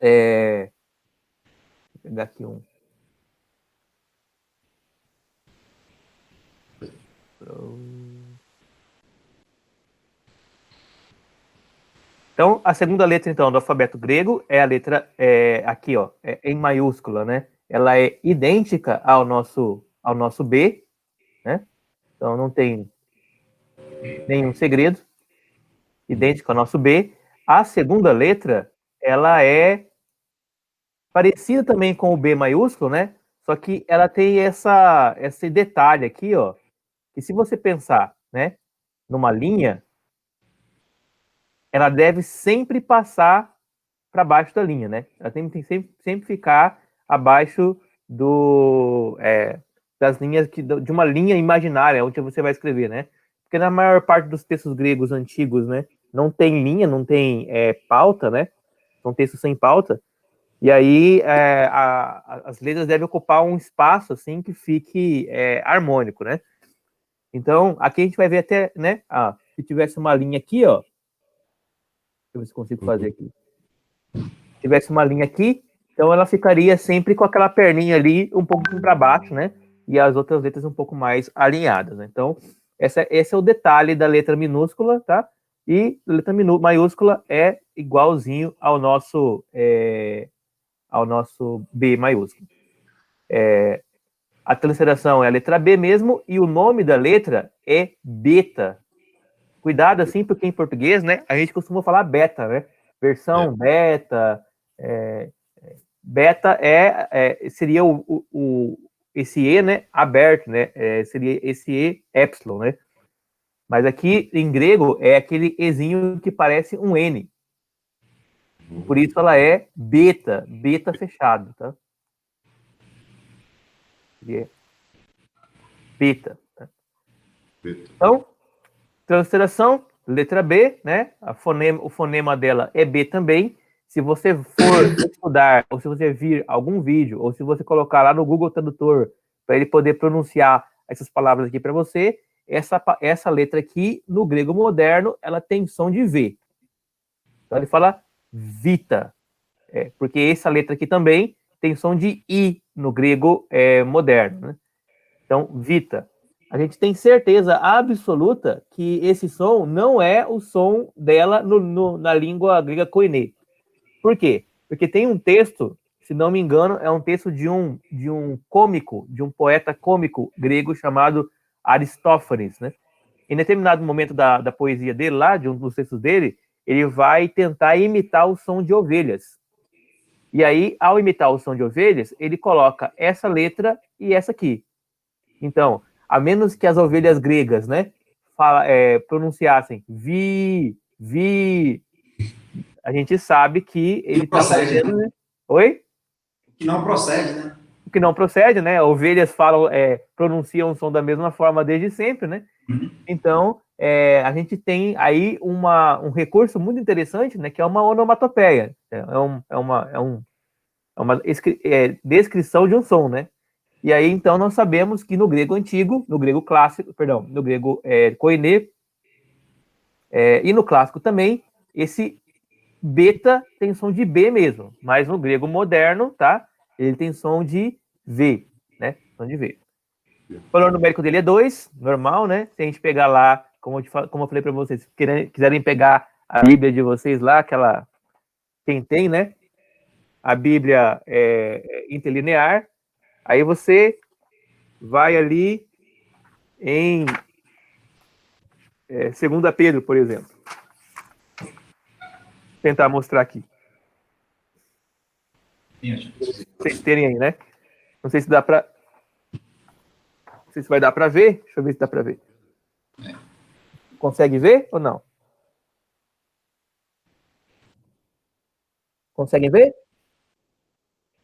Vou pegar aqui um. Então, a segunda letra, então, do alfabeto grego é a letra aqui, ó, em maiúscula, né? Ela é idêntica ao nosso B, né? Então, não tem nenhum segredo. Idêntica ao nosso B. A segunda letra, ela é parecida também com o B maiúsculo, né? Só que ela tem esse detalhe aqui, ó, que se você pensar, né, numa linha, ela deve sempre passar para baixo da linha, né? Ela tem que sempre ficar abaixo das linhas de uma linha imaginária onde você vai escrever, né? Porque na maior parte dos textos gregos antigos, né, não tem linha, não tem pauta, né? São textos sem pauta. E aí as letras devem ocupar um espaço assim que fique harmônico, né? Então aqui a gente vai ver até, né? Se tivesse uma linha aqui, ó, deixa eu ver se consigo fazer aqui. Se tivesse uma linha aqui, então ela ficaria sempre com aquela perninha ali um pouco para baixo, né? E as outras letras um pouco mais alinhadas, né? Então esse é o detalhe da letra minúscula, tá? E a letra maiúscula é igualzinho ao nosso B maiúsculo. A transliteração é a letra B mesmo, e o nome da letra é beta. Cuidado, assim, porque em português, né, a gente costuma falar beta, né? Versão beta. Beta seria esse E, né, aberto, né? Seria esse E epsilon, né? Mas aqui, em grego, é aquele Ezinho que parece um N. Por isso ela é beta fechado, tá? Beta. Tá? Então, transliteração, letra B, né? O fonema dela é B também. Se você for estudar, ou se você vir algum vídeo, ou se você colocar lá no Google Tradutor, para ele poder pronunciar essas palavras aqui para você, essa letra aqui, no grego moderno, ela tem som de V. Então ele fala vita, porque essa letra aqui também tem som de I no grego moderno. Né? Então, vita. A gente tem certeza absoluta que esse som não é o som dela na língua grega koiné. Por quê? Porque tem um texto, se não me engano, é um texto de um cômico, de um poeta cômico grego chamado Aristófanes, né? Em determinado momento da poesia dele, lá, de um dos textos dele, ele vai tentar imitar o som de ovelhas. E aí, ao imitar o som de ovelhas, ele coloca essa letra e essa aqui. Então, a menos que as ovelhas gregas, né, pronunciassem vi, a gente sabe que ele está procede, fazendo, né? né? Oi? Que não procede, né? O que não procede, né? Ovelhas falam, pronunciam o som da mesma forma desde sempre, né? Então, a gente tem aí um recurso muito interessante, né? Que é uma onomatopeia. É uma descrição de um som, né? E aí, então, nós sabemos que no grego antigo, no grego clássico, perdão, no grego koiné, e no clássico também, esse beta tem som de B mesmo, mas no grego moderno, tá? Ele tem som de V, né? Som de V. O valor numérico dele é 2, normal, né? Se a gente pegar lá, como eu falei para vocês, se quiserem pegar a Bíblia de vocês lá, quem tem, né? A Bíblia interlinear, aí você vai ali em 2 Pedro, por exemplo. Vou tentar mostrar aqui. Vocês terem aí, né? Não sei se dá para. Não sei se vai dar para ver. Deixa eu ver se dá para ver. Consegue ver ou não? Conseguem ver?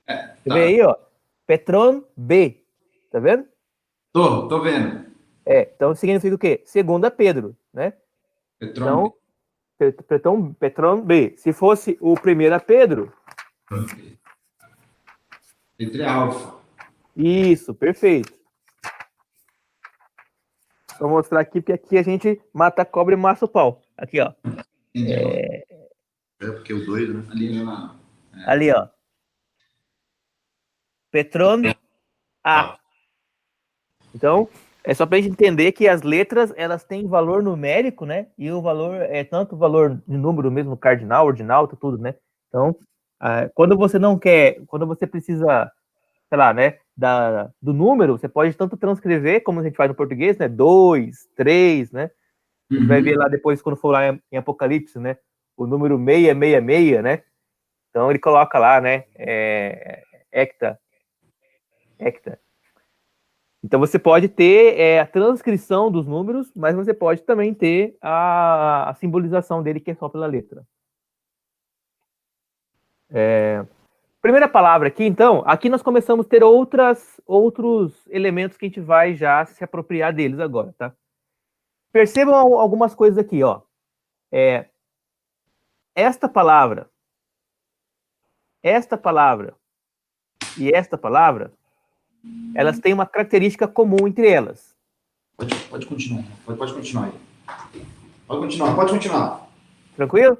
Você vê aí, ó. Petron B. Tá vendo? Tô vendo. Então significa o quê? 2 Pedro, né? Petron Então, Petron B. Se fosse o 1 Pedro. Letra alfa. Isso, perfeito. Vou mostrar aqui, porque aqui a gente mata a cobra e massa o pau. Aqui, ó. Entendi. Porque o 2, né? Ali na Ali, ó. Petron A. Então, é só para a gente entender que as letras, elas têm valor numérico, né? E o valor é tanto o valor de número mesmo, cardinal, ordinal, tudo, né? Então, quando você não quer, quando você precisa, sei lá, né, do número, você pode tanto transcrever, como a gente faz no português, né? 2, 3, né? A gente vai ver lá depois, quando for lá em Apocalipse, né? O número 666, né? Então, ele coloca lá, né? Hecta. Então, você pode ter a transcrição dos números, mas você pode também ter a simbolização dele, que é só pela letra. Primeira palavra aqui, então, aqui nós começamos a ter outros elementos que a gente vai já se apropriar deles agora, tá? Percebam algumas coisas aqui, ó. Esta palavra e esta palavra, elas têm uma característica comum entre elas. Pode continuar. Pode continuar aí. Pode continuar. Tranquilo?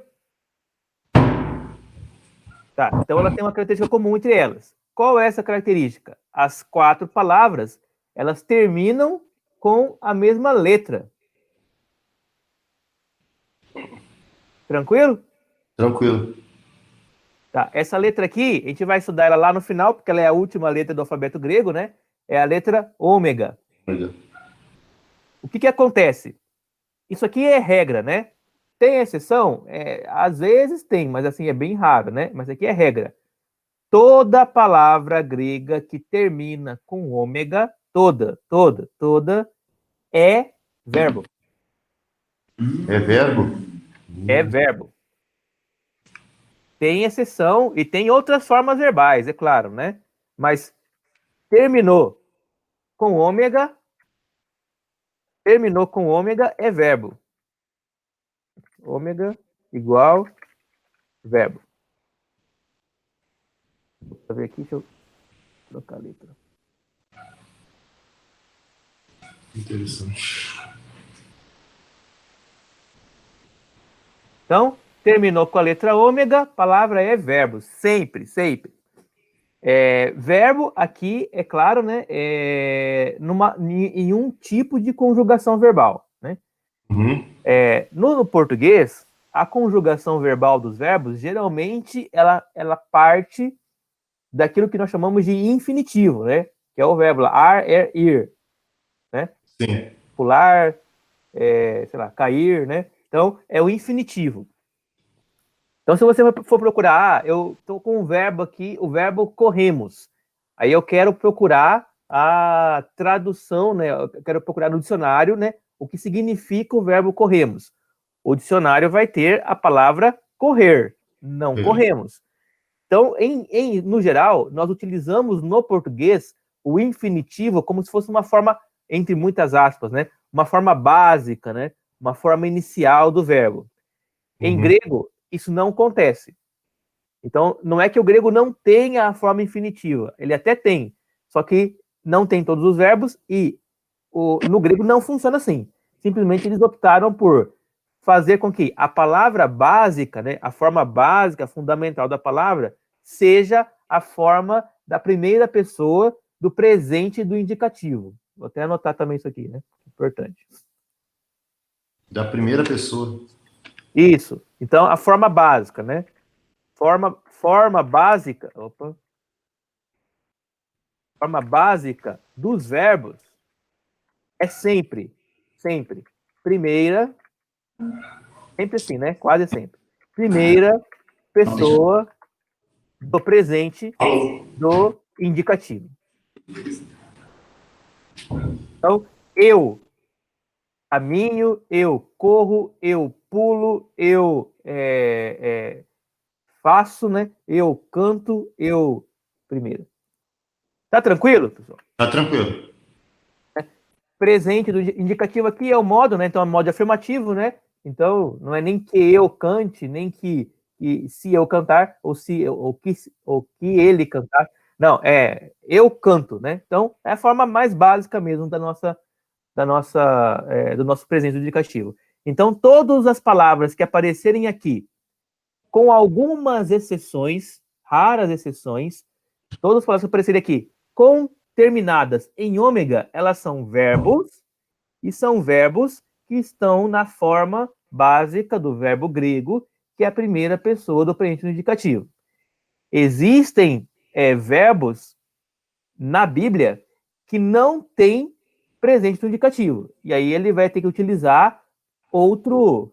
Tá, então ela tem uma característica comum entre elas. Qual é essa característica? As 4 palavras, elas terminam com a mesma letra. Tranquilo? Tranquilo. Tá, essa letra aqui, a gente vai estudar ela lá no final, porque ela é a última letra do alfabeto grego, né? É a letra ômega. O que acontece? Isso aqui é regra, né? Tem exceção? Às vezes tem, mas assim, é bem raro, né? Mas aqui é regra. Toda palavra grega que termina com ômega, toda, é verbo. É verbo? É verbo. Tem exceção e tem outras formas verbais, é claro, né? Mas terminou com ômega é verbo. Ômega igual verbo. Vou ver aqui, deixa eu trocar a letra. Interessante. Então, terminou com a letra ômega, palavra é verbo. Sempre, sempre. Verbo aqui, é claro, né? Em um tipo de conjugação verbal, né? No português, a conjugação verbal dos verbos, geralmente, ela parte daquilo que nós chamamos de infinitivo, né? Que é o verbo lá, ar, ir, né? Sim. Pular, sei lá, cair, né? Então, é o infinitivo. Então, se você for procurar, eu estou com um verbo aqui, o verbo corremos. Aí eu quero procurar a tradução, né? Eu quero procurar no dicionário, né? O que significa o verbo corremos. O dicionário vai ter a palavra correr, não corremos. Então, no geral, nós utilizamos no português o infinitivo como se fosse uma forma, entre muitas aspas, né? Uma forma básica, né? Uma forma inicial do verbo. Em grego, isso não acontece. Então, não é que o grego não tenha a forma infinitiva. Ele até tem, só que não tem todos os verbos e no grego não funciona assim. Simplesmente eles optaram por fazer com que a palavra básica, né, a forma básica, fundamental da palavra, seja a forma da primeira pessoa do presente do indicativo. Vou até anotar também isso aqui, né? Importante. Da primeira pessoa. Isso. Então, a forma básica, né? Forma básica. Opa. Forma básica dos verbos é sempre. Primeira. Sempre assim, né? Quase sempre. Primeira pessoa do presente do indicativo. Então, eu caminho, eu corro, eu pulo, eu faço, né? Eu canto, eu primeiro. Tá tranquilo, pessoal? Tá tranquilo. Presente do indicativo aqui é o modo, né? Então é modo afirmativo, né? Então não é nem que eu cante, nem que se eu cantar ou que ele cantar. Não, eu canto, né? Então é a forma mais básica mesmo do nosso presente do indicativo. Então todas as palavras que aparecerem aqui, com algumas exceções, raras exceções, todas as palavras que aparecerem aqui, com terminadas em ômega, elas são verbos, e são verbos que estão na forma básica do verbo grego, que é a primeira pessoa do presente no indicativo. Existem verbos na Bíblia que não têm presente no indicativo. E aí ele vai ter que utilizar outras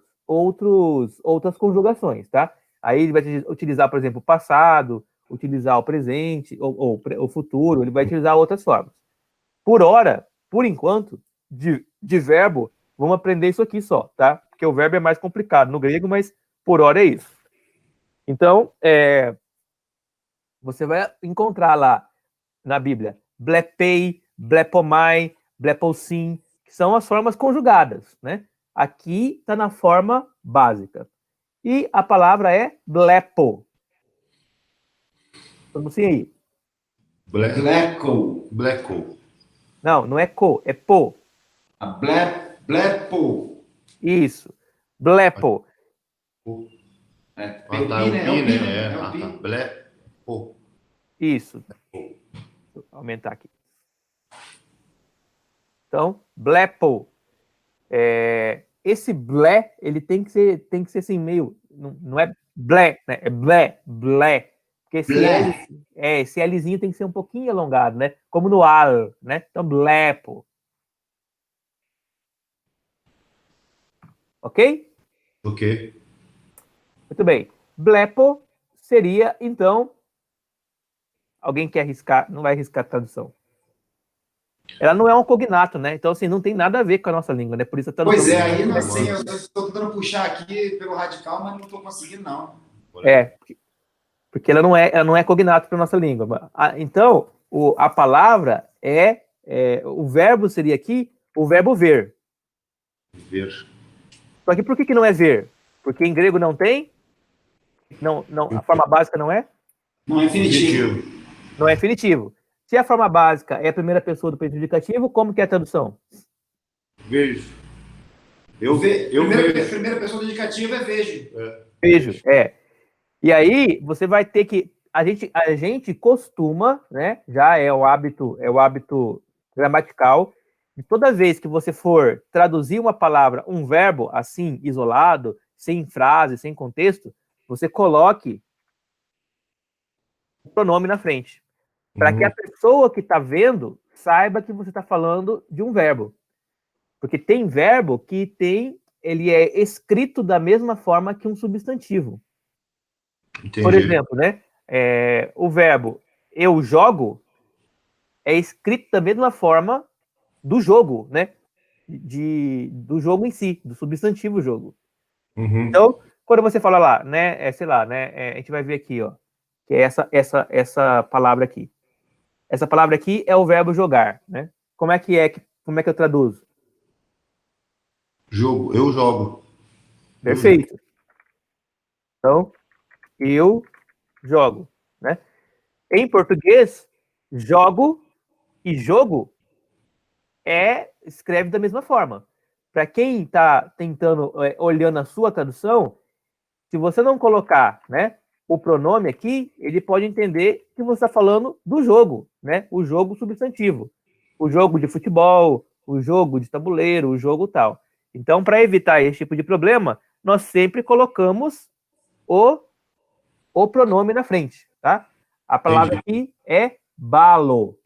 conjugações, tá? Aí ele vai utilizar, por exemplo, o passado, utilizar o presente, ou o futuro, ele vai utilizar outras formas. Por hora, por enquanto, de verbo, vamos aprender isso aqui só, tá? Porque o verbo é mais complicado no grego, mas por hora é isso. Então, você vai encontrar lá na Bíblia blepei, blepomai, bleposim, que são as formas conjugadas, né? Aqui está na forma básica. E a palavra é blepo. Pronuncia aí. Bleco. Não é co, é po. Blepo. Isso. Blepo. Tá, o pi, né? Tá. Blepo. Isso. Vou aumentar aqui. Então, blepo. Esse blé, ele tem que ser assim, meio. Não é blé, né? É blé. Porque esse Lzinho tem que ser um pouquinho alongado, né? Como no al, né? Então, blepo. Ok? Ok. Muito bem. Blepo seria, então. Alguém quer arriscar? Não vai arriscar a tradução. Ela não é um cognato, né? Então, assim, não tem nada a ver com a nossa língua, né? Por isso a tradução. Pois é, aí não sei, eu estou tentando puxar aqui pelo radical, mas não estou conseguindo, não. Porque ela não é cognato para a nossa língua. Então, a palavra o verbo seria aqui o verbo ver. Ver. Só que por que não é ver? Porque em grego não tem? Não, a forma básica não é? Não é infinitivo. Não é infinitivo. Se a forma básica é a primeira pessoa do presente indicativo, como que é a tradução? Vejo. Primeira pessoa do indicativo é vejo. Vejo, E aí, você vai ter que... A gente costuma, né? Já é o hábito gramatical, e toda vez que você for traduzir uma palavra, um verbo, assim, isolado, sem frase, sem contexto, você coloque o pronome na frente. Para que a pessoa que está vendo saiba que você está falando de um verbo. Porque tem verbo que ele é escrito da mesma forma que um substantivo. Entendi. Por exemplo, né? O verbo eu jogo é escrito da mesma forma do jogo, né? Do jogo em si, do substantivo jogo. Então, quando você fala lá, né? Sei lá, né? A gente vai ver aqui, ó, que é essa palavra aqui. Essa palavra aqui é o verbo jogar, né? Como é que eu traduzo? Jogo, eu jogo. Perfeito. Então, eu jogo, né? Em português, jogo e jogo escreve da mesma forma. Para quem está tentando, olhando a sua tradução, se você não colocar, né, o pronome aqui, ele pode entender que você está falando do jogo, né? O jogo substantivo. O jogo de futebol, o jogo de tabuleiro, o jogo tal. Então, para evitar esse tipo de problema, nós sempre colocamos o pronome na frente, tá? A palavra aqui é balo.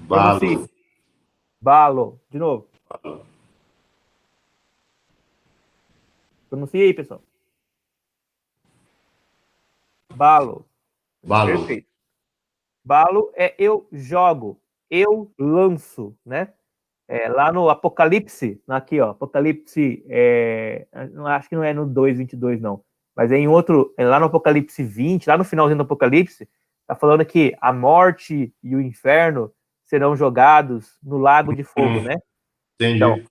Balo. Balo. De novo. Pronuncia aí, pessoal. Balo. Perfeito. Balo é eu jogo, eu lanço, né? Lá no Apocalipse, aqui, ó, Apocalipse, acho que não é no 2:22, não, mas é em outro, lá no Apocalipse 20, lá no finalzinho do Apocalipse, tá falando que a morte e o inferno serão jogados no lago de fogo, né? Entendi. Então,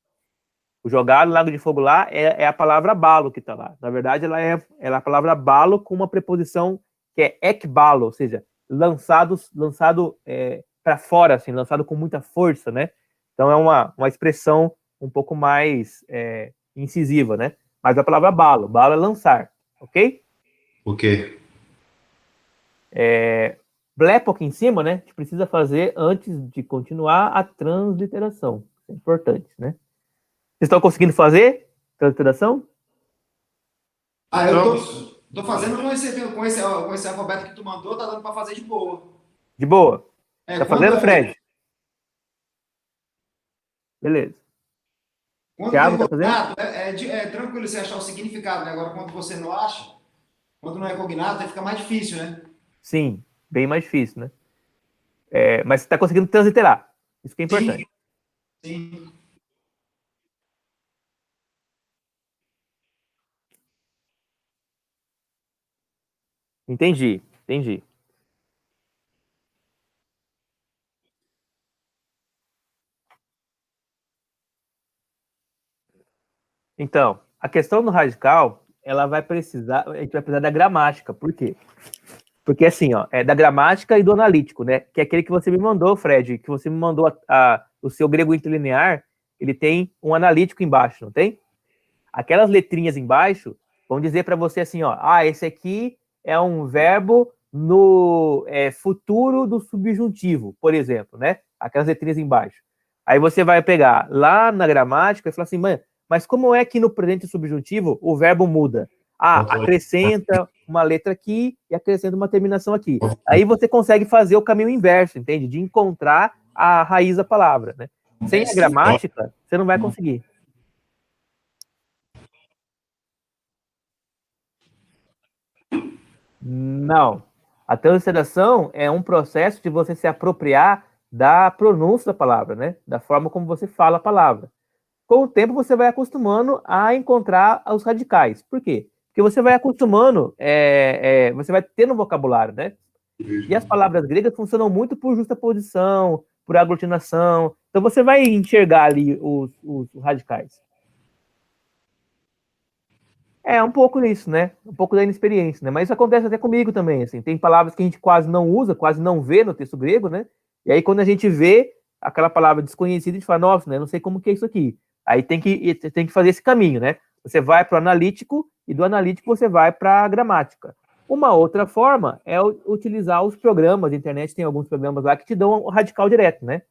o jogado no lago de fogo lá é a palavra balo que tá lá. Na verdade, ela é a palavra balo com uma preposição que é ekbalo, ou seja, lançado para fora, assim, lançado com muita força, né? Então é uma expressão um pouco mais incisiva, né? Mas a palavra balo é lançar, ok? Ok. blepo aqui em cima, né? A gente precisa fazer antes de continuar a transliteração. Isso é importante, né? Vocês estão conseguindo fazer transliteração? Eu tô fazendo com esse alfabeto que tu mandou, tá dando para fazer de boa. De boa. Tá fazendo, Quando Fred? tem Beleza. Thiago, tá fazendo? cognato, é tranquilo você achar o significado, né? Agora, quando você não acha, quando não é cognato, aí fica mais difícil, né? Sim, bem mais difícil, né? Mas você tá conseguindo transliterar. Isso que é importante. Sim. Entendi. Então, a questão do radical, a gente vai precisar da gramática. Por quê? Porque assim, ó, é da gramática e do analítico, né? Que é aquele que você me mandou, Fred, que você me mandou o seu grego interlinear, ele tem um analítico embaixo, não tem? Aquelas letrinhas embaixo vão dizer para você assim, ó, esse aqui é um verbo no futuro do subjuntivo, por exemplo, né? Aquelas letrinhas embaixo. Aí você vai pegar lá na gramática e falar assim, mas como é que no presente subjuntivo o verbo muda? Acrescenta uma letra aqui e acrescenta uma terminação aqui. Aí você consegue fazer o caminho inverso, entende? De encontrar a raiz da palavra, né? Sem a gramática, você não vai conseguir. Não. A transliteração é um processo de você se apropriar da pronúncia da palavra, né? Da forma como você fala a palavra. Com o tempo, você vai acostumando a encontrar os radicais. Por quê? Porque você vai acostumando, você vai tendo um vocabulário, né? E as palavras gregas funcionam muito por justaposição, por aglutinação. Então, você vai enxergar ali os radicais. É um pouco isso, né? Um pouco da inexperiência, né? Mas isso acontece até comigo também, assim. Tem palavras que a gente quase não usa, quase não vê no texto grego, né? E aí quando a gente vê aquela palavra desconhecida, a gente fala, nossa, né? Não sei como que é isso aqui. Aí tem que fazer esse caminho, né? Você vai para o analítico e do analítico você vai para a gramática. Uma outra forma é utilizar os programas, a internet tem alguns programas lá que te dão o radical direto, né?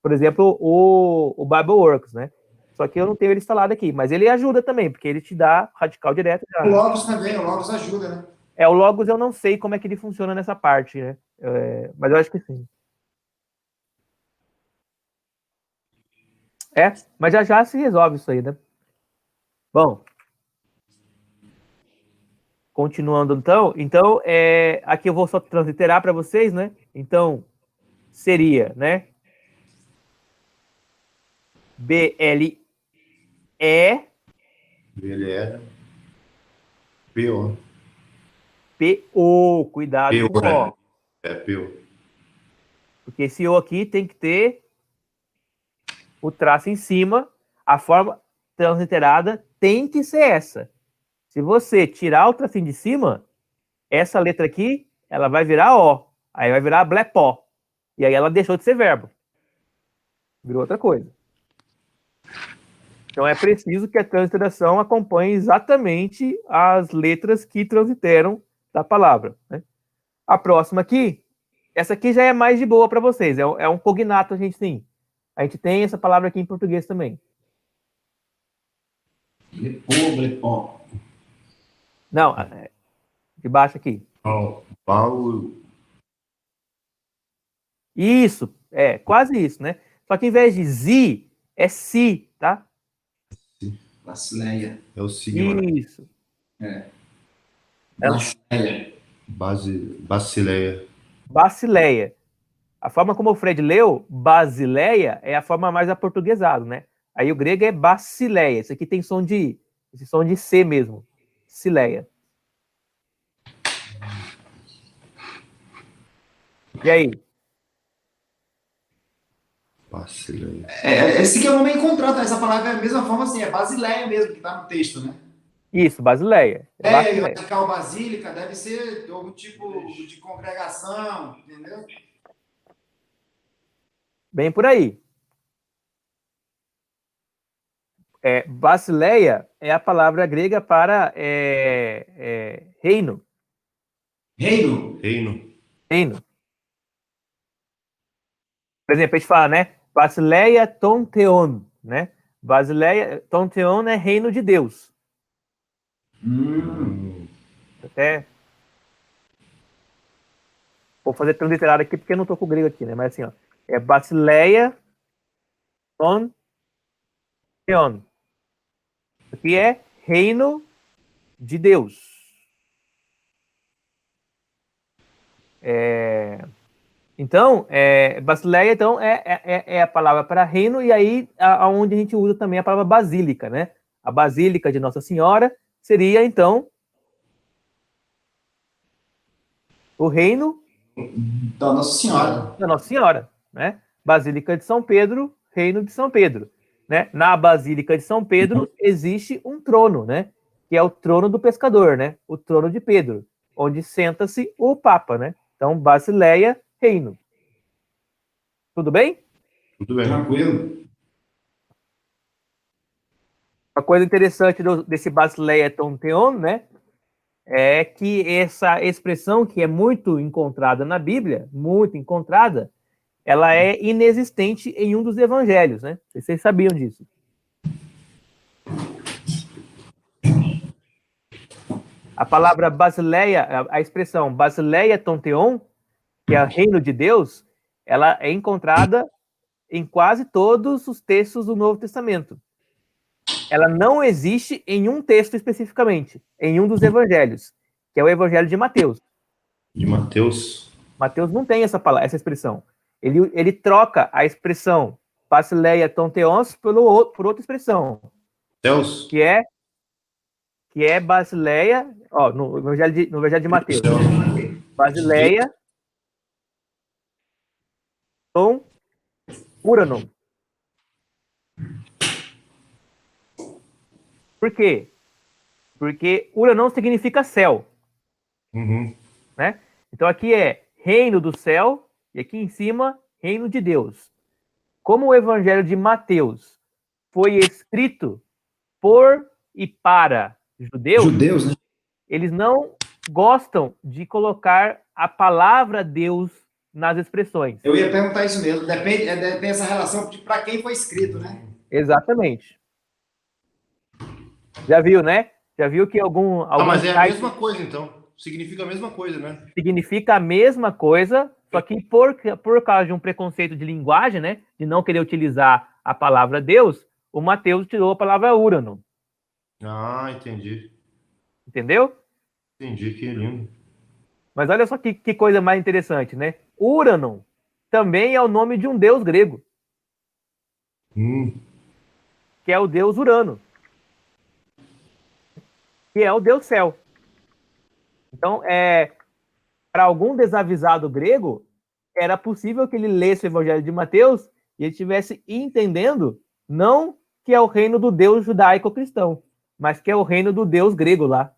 Por exemplo, o BibleWorks, né? Só que eu não tenho ele instalado aqui, mas ele ajuda também, porque ele te dá radical direto já. O Logos também, o Logos ajuda, né? O Logos eu não sei como é que ele funciona nessa parte, né? Mas eu acho que sim. Mas já já se resolve isso aí, né? Bom, continuando então, aqui eu vou só transliterar para vocês, né? Então, seria, né? BLE. BLE. PO. PO. Cuidado PO, com o O. PO. Porque esse O aqui tem que ter o traço em cima, a forma transliterada tem que ser essa. Se você tirar o tracinho de cima, essa letra aqui, ela vai virar O. Aí vai virar blepó. E aí ela deixou de ser verbo. Virou outra coisa. Então é preciso que a transliteração acompanhe exatamente as letras que transliteram da palavra, né? A próxima aqui, essa aqui já é mais de boa para vocês. É um cognato, a gente tem. A gente tem essa palavra aqui em português também. Blepó. Não, de baixo aqui. Paulo. Isso, quase isso, né? Só que em vez de zi, é si, tá? Basileia. É o sigma. Isso. Basileia. Basileia. Basileia. A forma como o Fred leu, Basileia, é a forma mais aportuguesada, né? Aí o grego é Basileia. Esse aqui tem esse som de C mesmo. Sileia. E aí? Basileia. Esse que é o nome encontrado, essa palavra é a mesma forma assim, é Basileia mesmo, que está no texto, né? Isso, Basileia. Basileia. Radical basílica deve ser algum tipo de congregação, entendeu? Bem por aí. Basileia é a palavra grega para reino. Reino. Reino. Reino. Por exemplo, a gente fala, né? Basileia ton theon, né? Basileia ton theon é reino de Deus. Até vou fazer transliterário aqui porque eu não tô com o grego aqui, né? Mas assim, ó, é Basileia ton theon. Aqui é reino de Deus. Então, Basileia então, é a palavra para reino, e aí aonde a gente usa também a palavra basílica, né? A Basílica de Nossa Senhora seria, então, o reino Da Nossa Senhora. da Nossa Senhora, né? Basílica de São Pedro, reino de São Pedro, né? Na Basílica de São Pedro existe um trono, né? Que é o trono do pescador, né? O trono de Pedro, onde senta-se o Papa, né? Então, Basileia, reino. Tudo bem? Tudo bem. Tranquilo. Uma coisa interessante desse Basileia ton theon, né? É que essa expressão que é muito encontrada na Bíblia, muito encontrada, ela é inexistente em um dos evangelhos, né? Vocês sabiam disso? A palavra Basileia, a expressão Basileia ton theon, que é o reino de Deus, ela é encontrada em quase todos os textos do Novo Testamento. Ela não existe em um texto especificamente, em um dos evangelhos, que é o evangelho de Mateus. De Mateus. Mateus não tem essa palavra, essa expressão. Ele troca a expressão Basileia ton theos por outra expressão, Teus. que é Basileia, ó, no evangelho de Mateus. Basileia ton uranon. Por quê? Porque uranon significa céu, Uhum. né? Então aqui é reino do céu e aqui em cima reino de Deus. Como o evangelho de Mateus foi escrito por e para Judeus, né? eles não gostam de colocar a palavra Deus nas expressões. Eu ia perguntar isso mesmo. Depende, tem essa relação de para quem foi escrito, né? Exatamente. Já viu, né? Já viu que algum Mas é a site mesma coisa, então. Significa a mesma coisa, né? significa a mesma coisa, só que por causa de um preconceito de linguagem, né? De não querer utilizar a palavra Deus, o Mateus tirou a palavra Uranon. Ah, entendi. Entendeu? Entendi, que lindo. Mas olha só que coisa mais interessante, né? Uranon também é o nome de um deus grego, que é o deus Urano, que é o deus céu. Então, para algum desavisado grego, era possível que ele lesse o Evangelho de Mateus e ele estivesse entendendo não que é o reino do Deus judaico-cristão, mas que é o reino do Deus grego lá.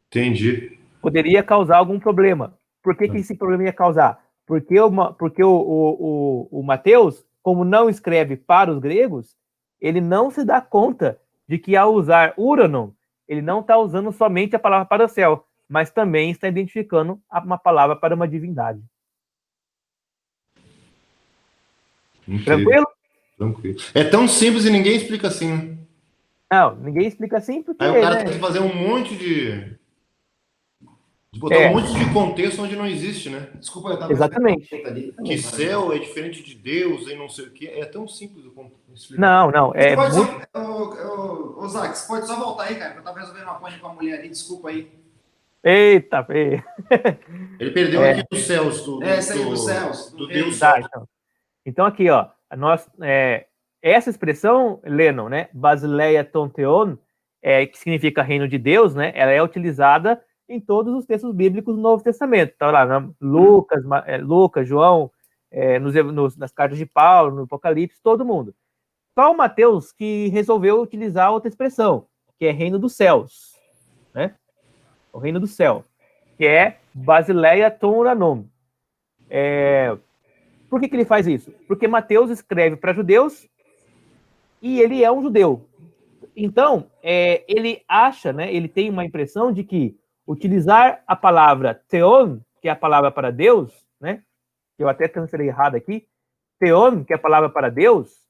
Entendi. Poderia causar algum problema. Por que esse problema ia causar? Porque o Mateus, como não escreve para os gregos, ele não se dá conta de que ao usar Uranon, ele não está usando somente a palavra para o céu, mas também está identificando uma palavra para uma divindade. Entendi. Tranquilo? Tranquilo. É tão simples e ninguém explica assim, né? Não, ninguém explica assim porque... Aí o cara né? tem que fazer um monte de botar um monte de contexto onde não existe, né? Desculpa, eu tava Exatamente. Que céu é diferente de Deus e não sei o que. É tão simples explicar. Não. Você pode muito... ô, Zac, você pode só voltar aí, cara, que eu tava resolvendo uma coisa com a mulher ali, desculpa aí. Eita, Ele perdeu aqui dos céus. Dos céus. Do Deus tá, céu. então aqui, ó, essa expressão, Lennon, né, Basileia ton theon, que significa reino de Deus, né, ela é utilizada em todos os textos bíblicos do Novo Testamento. Tá lá, né? Lucas, João, nas cartas de Paulo, no Apocalipse, todo mundo. Só o Mateus que resolveu utilizar outra expressão, que é reino dos céus, né? O reino do céu, que é Basileia ton uranon. Por que ele faz isso? Porque Mateus escreve para judeus e ele é um judeu. Então, ele acha, né, ele tem uma impressão de que utilizar a palavra theon, que é a palavra para Deus, né? Eu até transferei errado aqui. Theon, que é a palavra para Deus,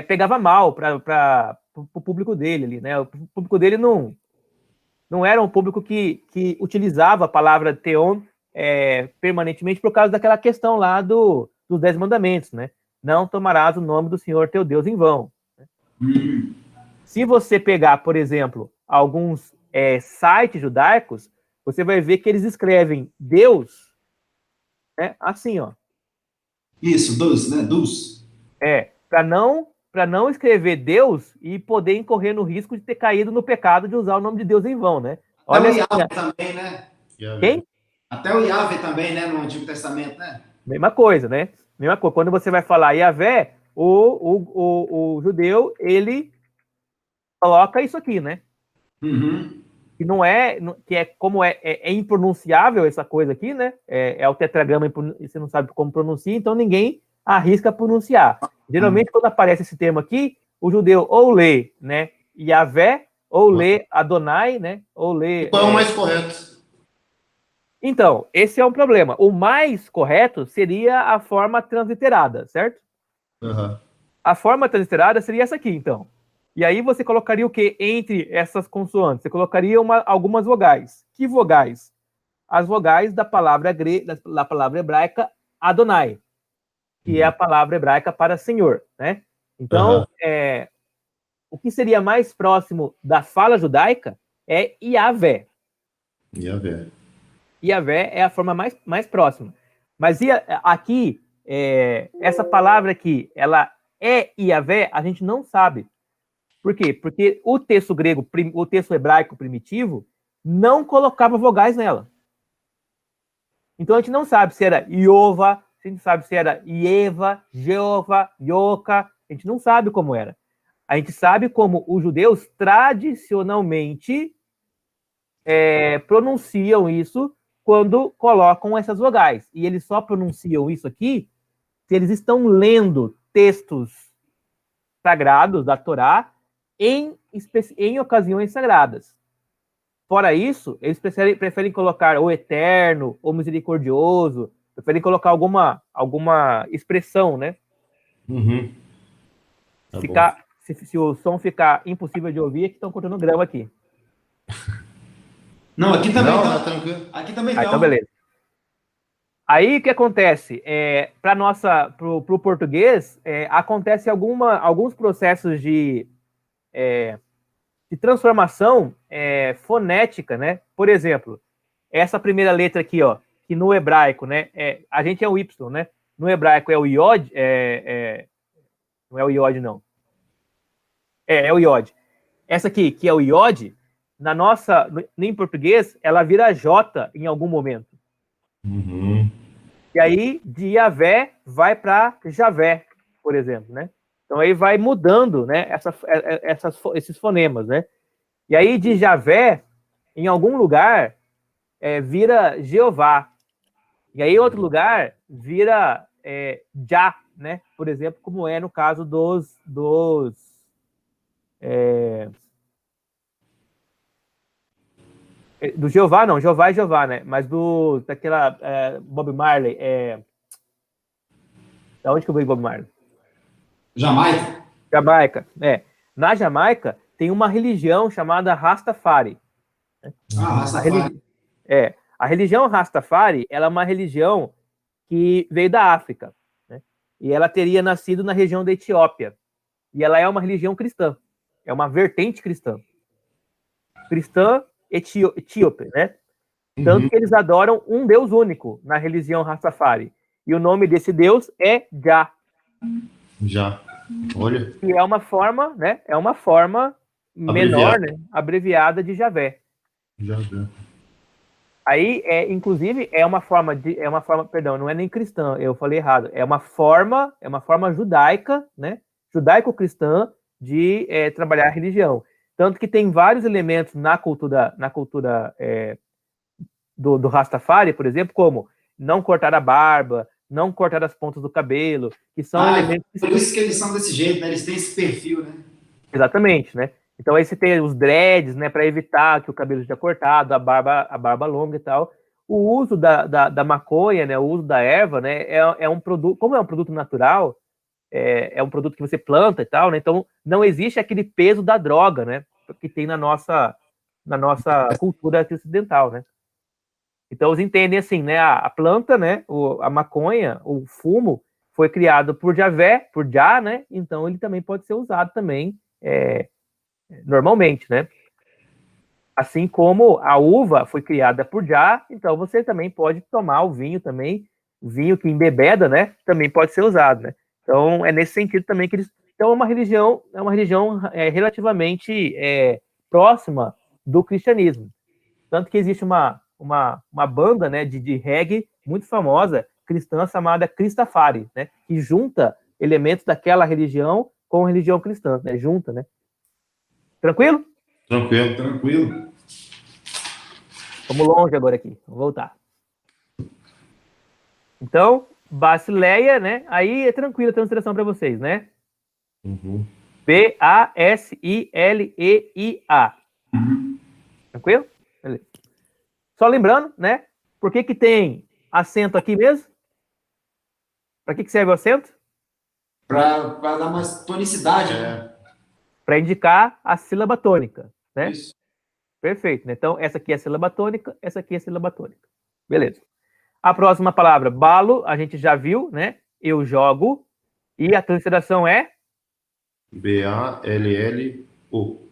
pegava mal para o público dele ali, né? O público dele não era um público que utilizava a palavra Theon permanentemente por causa daquela questão lá dos 10 mandamentos, né? Não tomarás o nome do Senhor teu Deus em vão. Se você pegar, por exemplo, alguns sites judaicos, você vai ver que eles escrevem Deus, né, assim, ó. Isso, dus, né? Dus. Para não escrever Deus e poder incorrer no risco de ter caído no pecado de usar o nome de Deus em vão, né? Olha, até o Yahvé também, né? Quem? Até o Yahvé também, né? No Antigo Testamento, né? Mesma coisa, né? Mesma coisa. Quando você vai falar Yahvé, o judeu, ele coloca isso aqui, né? Uhum. Que não é, que é como é impronunciável essa coisa aqui, né? É o tetragrama, e você não sabe como pronuncia, então ninguém arrisca pronunciar. Geralmente, quando aparece esse termo aqui, o judeu ou lê, né, Yahvé, ou lê Adonai, né, ou lê... Qual é o mais correto? Então, esse é um problema. O mais correto seria a forma transliterada, certo? Uhum. A forma transliterada seria essa aqui, então. E aí você colocaria o quê entre essas consoantes? Você colocaria algumas vogais. Que vogais? As vogais da palavra da palavra hebraica Adonai, que é a palavra hebraica para Senhor, né? Então, o que seria mais próximo da fala judaica é Yahvé. Yahvé. Yahvé é a forma mais próxima. Mas aqui, essa palavra aqui, ela é Yahvé, a gente não sabe. Por quê? Porque o texto grego, o texto hebraico primitivo, não colocava vogais nela. Então a gente não sabe se era Iova, a gente sabe se era Ieva, Jeová, Yoka, a gente não sabe como era. A gente sabe como os judeus tradicionalmente pronunciam isso quando colocam essas vogais. E eles só pronunciam isso aqui se eles estão lendo textos sagrados da Torá em ocasiões sagradas. Fora isso, eles preferem colocar o eterno, o misericordioso, preferem colocar alguma expressão, né? Uhum. Tá se o som ficar impossível de ouvir, é que estão cortando grama aqui. Não, aqui também tá tranquilo. Aqui também então beleza. Aí o que acontece? Para o português, acontece alguns processos de transformação fonética, né? Por exemplo, essa primeira letra aqui, ó, que no hebraico, né? A gente é o Y, né? No hebraico é o Iod, não é o Iod, não. É o Iod. Essa aqui, que é o Iod, em português, ela vira J em algum momento. Uhum. E aí, de Yahvé vai para Javé, por exemplo, né? Então aí vai mudando, né, esses fonemas, né? E aí de Javé, em algum lugar, vira Jeová. E aí em outro lugar vira Já, né? Por exemplo, como é no caso do Jeová, não, Jeová é Jeová, né? Mas daquela Bob Marley, da onde que eu veio Bob Marley? Jamaica, Na Jamaica tem uma religião chamada Rastafari. Rastafari. A religião Rastafari, ela é uma religião que veio da África, né? E ela teria nascido na região da Etiópia. E ela é uma religião cristã. É uma vertente cristã. Cristã etíope, né? Tanto que eles adoram um Deus único na religião Rastafari. E o nome desse Deus é Jah. Já. Olha. Que é uma forma, né? É uma forma menor, né? Abreviada de Javé. Javé. Aí, inclusive, perdão, não é nem cristã, eu falei errado. É uma forma judaica, né? Judaico-cristã de trabalhar a religião. Tanto que tem vários elementos na cultura do Rastafari, por exemplo, como não cortar a barba, não cortar as pontas do cabelo, que são elementos... Por isso que eles são desse jeito, né? Eles têm esse perfil, né? Exatamente, né? Então, aí você tem os dreads, né, para evitar que o cabelo seja cortado, a barba longa e tal. O uso da maconha, né, o uso da erva, né, é um produto, como é um produto natural, é um produto que você planta e tal, né, então não existe aquele peso da droga, né, que tem na nossa cultura ocidental, né. Então, eles entendem assim, né, a planta, né, a maconha, o fumo, foi criado por Jah, né, então ele também pode ser usado também, normalmente, né. Assim como a uva foi criada por Jah, então você também pode tomar o vinho também, o vinho que embebeda, né, também pode ser usado, né. Então, é nesse sentido também que eles... Então, é uma religião relativamente próxima do cristianismo. Tanto que existe uma banda, né, de reggae muito famosa, cristã, chamada Cristafari, né, que junta elementos daquela religião com a religião cristã, né, junta, né. Tranquilo? Tranquilo, tranquilo. Vamos longe agora aqui, vamos voltar. Então, Basileia, né, aí é tranquila a translação para vocês, né. Uhum. Basileia. Tranquilo? Beleza. Só lembrando, né, por que tem acento aqui mesmo? Para que serve o acento? Para dar uma tonicidade, né? Para indicar a sílaba tônica, né? Isso. Perfeito, né? Então, essa aqui é a sílaba tônica, essa aqui é a sílaba tônica. Beleza. A próxima palavra, balo, a gente já viu, né? Eu jogo. E a transliteração é? B-A-L-L-O.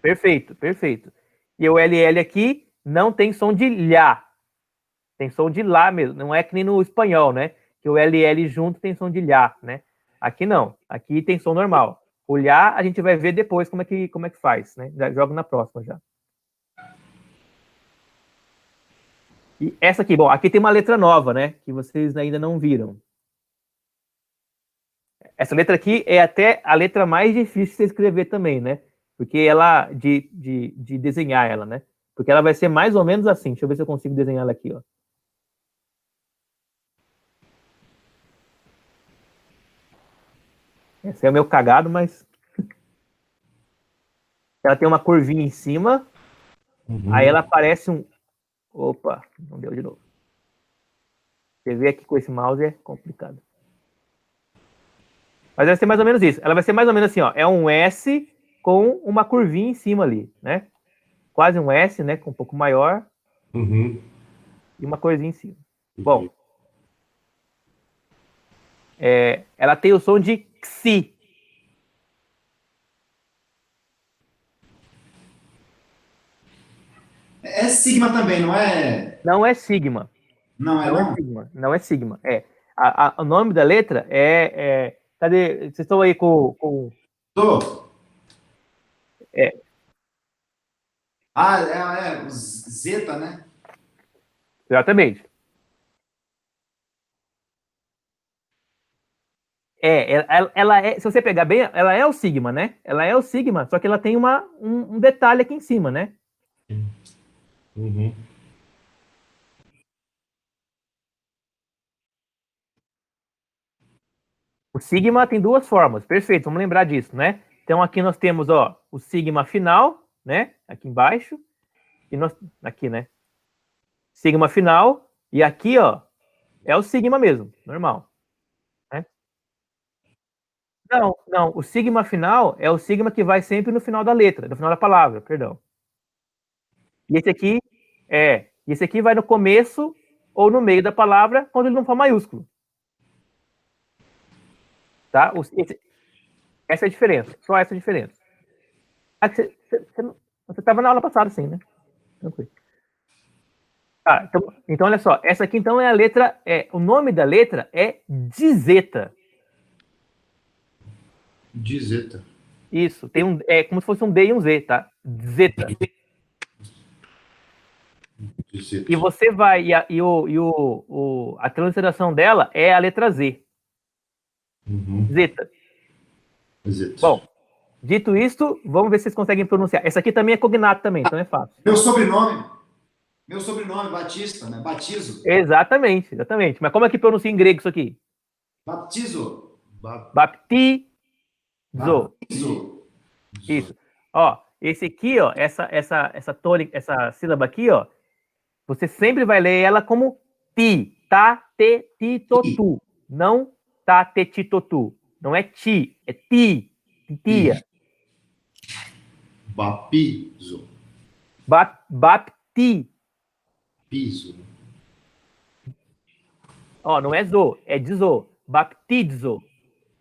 Perfeito, perfeito. E o LL aqui não tem som de lhá. Tem som de lá mesmo. Não é que nem no espanhol, né? Que o LL junto tem som de lhá, né? Aqui não. Aqui tem som normal. O lhá a gente vai ver depois como é que faz, né? Já jogo na próxima já. E essa aqui, bom, aqui tem uma letra nova, né? Que vocês ainda não viram. Essa letra aqui é até a letra mais difícil de você escrever também, né? Porque ela, de desenhar ela, né? Porque ela vai ser mais ou menos assim. Deixa eu ver se eu consigo desenhar ela aqui, ó. Esse é o meu cagado, mas... Ela tem uma curvinha em cima. Uhum. Aí ela parece um... Opa, não deu de novo. Você vê aqui com esse mouse é complicado. Mas vai ser mais ou menos isso. Ela vai ser mais ou menos assim, ó. É um S com uma curvinha em cima ali, né? Quase um S, né? Com um pouco maior. Uhum. E uma corzinha em cima. Bom. Ela tem o som de xi. É sigma também, não é? Não é sigma. Não é, não? Sigma. Não é sigma. O nome da letra cadê? Vocês estão aí com... Tô. É. O zeta, né? Exatamente. Ela é, se você pegar bem, ela é o sigma, né? Ela é o sigma, só que ela tem um detalhe aqui em cima, né? Uhum. O sigma tem duas formas, perfeito, vamos lembrar disso, né? Então aqui nós temos, ó, o sigma final, né? Aqui embaixo, e aqui, né? Sigma final, e aqui, ó, é o sigma mesmo, normal. Né? Não, o sigma final é o sigma que vai sempre no final da letra, no final da palavra, perdão. E esse aqui vai no começo ou no meio da palavra quando ele não for maiúsculo. Tá? Essa é a diferença, só essa é a diferença. Você estava na aula passada, sim, né? Tranquilo. Tá, então, olha só, essa aqui então é a letra, o nome da letra é dizeta. Dizeta. Isso, tem é como se fosse um D e um Z, tá? Zeta. Dizeta. E você vai, a transliteração dela é a letra Z. Uhum. Zeta. Zeta. Bom, dito isto, vamos ver se vocês conseguem pronunciar. Essa aqui também é cognato também, então é fácil. Meu sobrenome, Batista, né? Batizo. Exatamente. Mas como é que pronuncia em grego isso aqui? Baptizo. Baptizo. Baptizo. Isso. Ó, Esse aqui, ó, essa tônica, essa sílaba aqui, ó, você sempre vai ler ela como ti, tá, te, ti, to, tu. Não tá, te, ti, to, tu. Não é ti, é ti, tia. Bapizo. Bapti. Piso. Ó, não é zo, é dizo. Baptizo.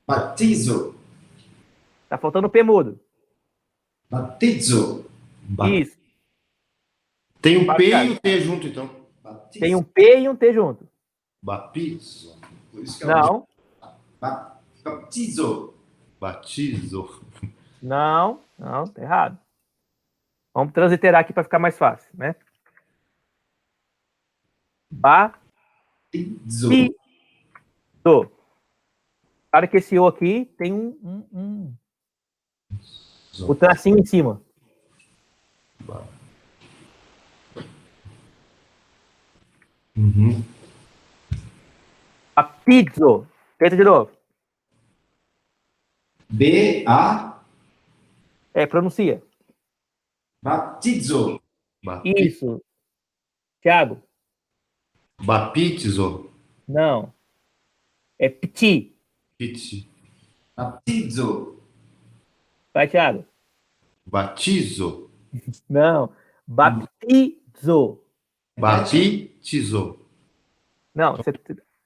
Batizo. Tá faltando o P mudo. Batizo. Isso. Tem um P e o T junto, então. Batizo. Tem um P e um T junto. Bapizo. Por isso que é Não, Batizo. Batizo. não, tá errado. Vamos transliterar aqui para ficar mais fácil, né? Batizo. Batizo. Claro que esse O aqui tem o tracinho em cima. Uhum. Baptizo. Tenta de novo. B-A. Pronuncia. Batizo. Isso. Thiago. Bapitizo. Não. É piti. Piti. Batizo. Vai, Thiago. Batizo. Não. Baptizo. Bapitizo. Não, você,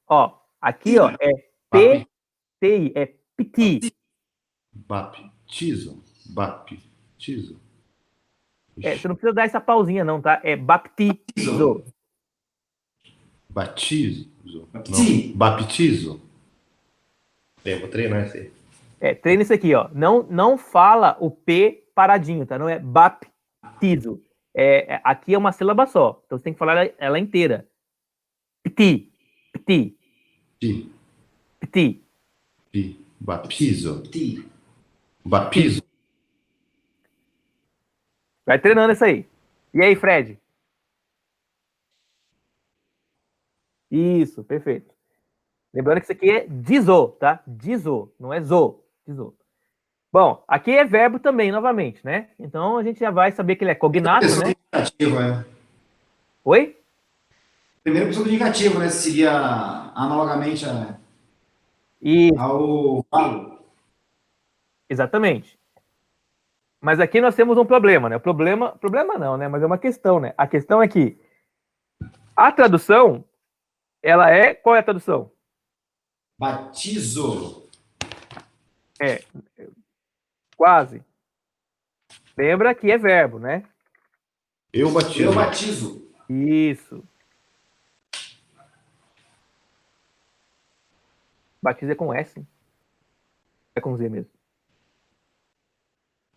ó, aqui, ó, é P-T-I, é piti. Baptizo. Baptizo. Você não precisa dar essa pausinha, não, tá? É baptizo. Batizo. Bapti. Não. Baptizo. Vou treinar isso aí. Treina isso aqui, ó. Não fala o P paradinho, tá? Não é baptizo. Aqui é uma sílaba só. Então você tem que falar ela inteira. Piti. Piti. Pi. Piti. Pi. Bapizo. Bati. Bapizo. Vai treinando isso aí. E aí, Fred? Isso, perfeito. Lembrando que isso aqui é dizo, tá? Dizo, não é zo. Dizo. Bom, aqui é verbo também, novamente, né? Então a gente já vai saber que ele é cognato, né? Indicativo, é. Oi? Primeiro pessoa do indicativo, né? Seria analogamente Isso, ao falo. exatamente. Mas aqui nós temos um problema, né? Problema não, né? Mas é uma questão, né? A questão é que a tradução, qual é a tradução? Batizo. Quase. Lembra que é verbo, né? Eu batizo. Eu batizo. Isso. Batiza é com S. É com Z mesmo.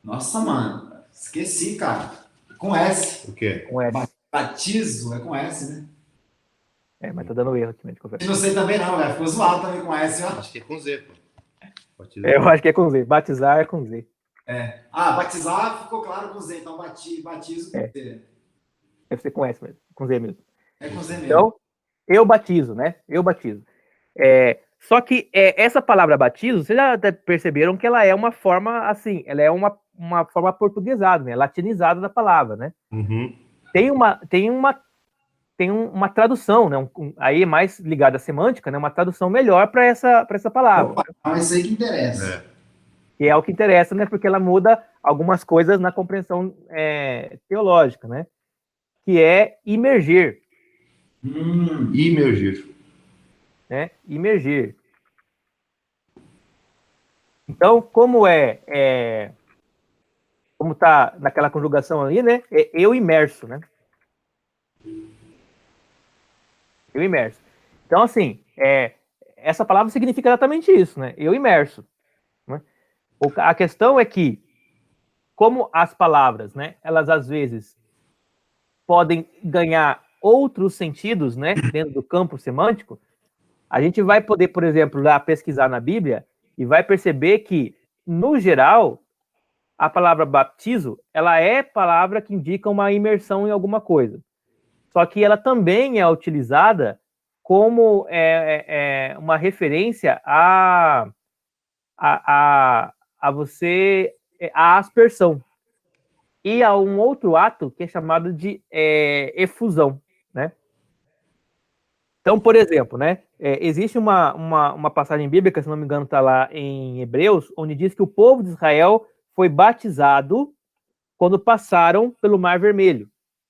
Nossa, mano. Esqueci, cara. Com S. O quê? Com S. Batizo é com S, né? Mas tá dando erro aqui, né? De conversa. Eu não sei também não, velho. Ficou zoado também com S, ó. Acho que é com Z, pô. Batizo. Eu acho que é com Z. Batizar é com Z. Batizar ficou claro com Z. Então, batizo com Z. Deve ser com S mesmo. Com Z mesmo. É com Z mesmo. Então, eu batizo, né? Eu batizo. Só que essa palavra batizo, vocês já perceberam que ela é uma forma, assim, ela é uma forma aportuguesada, né? Latinizada da palavra, né? Uhum. Tem uma tradução, né? Aí é mais ligada à semântica, né? Uma tradução melhor para essa palavra. Opa, mas isso aí que interessa. Que é o que interessa, né? Porque ela muda algumas coisas na compreensão teológica, né? Que é imergir. Imergir. Né? Imergir. Então, como como tá naquela conjugação ali, né? É eu imerso, né? Eu imerso. Então, assim, essa palavra significa exatamente isso, né? Eu imerso. Né? A questão é que, como as palavras, né? Elas às vezes podem ganhar outros sentidos, né? Dentro do campo semântico. A gente vai poder, por exemplo, lá pesquisar na Bíblia e vai perceber que, no geral, a palavra baptizo, ela é palavra que indica uma imersão em alguma coisa. Só que ela também é utilizada como uma referência a aspersão. e há um outro ato que é chamado de efusão, né? Então, por exemplo, né, existe uma passagem bíblica, se não me engano, está lá em Hebreus, onde diz que o povo de Israel foi batizado quando passaram pelo Mar Vermelho.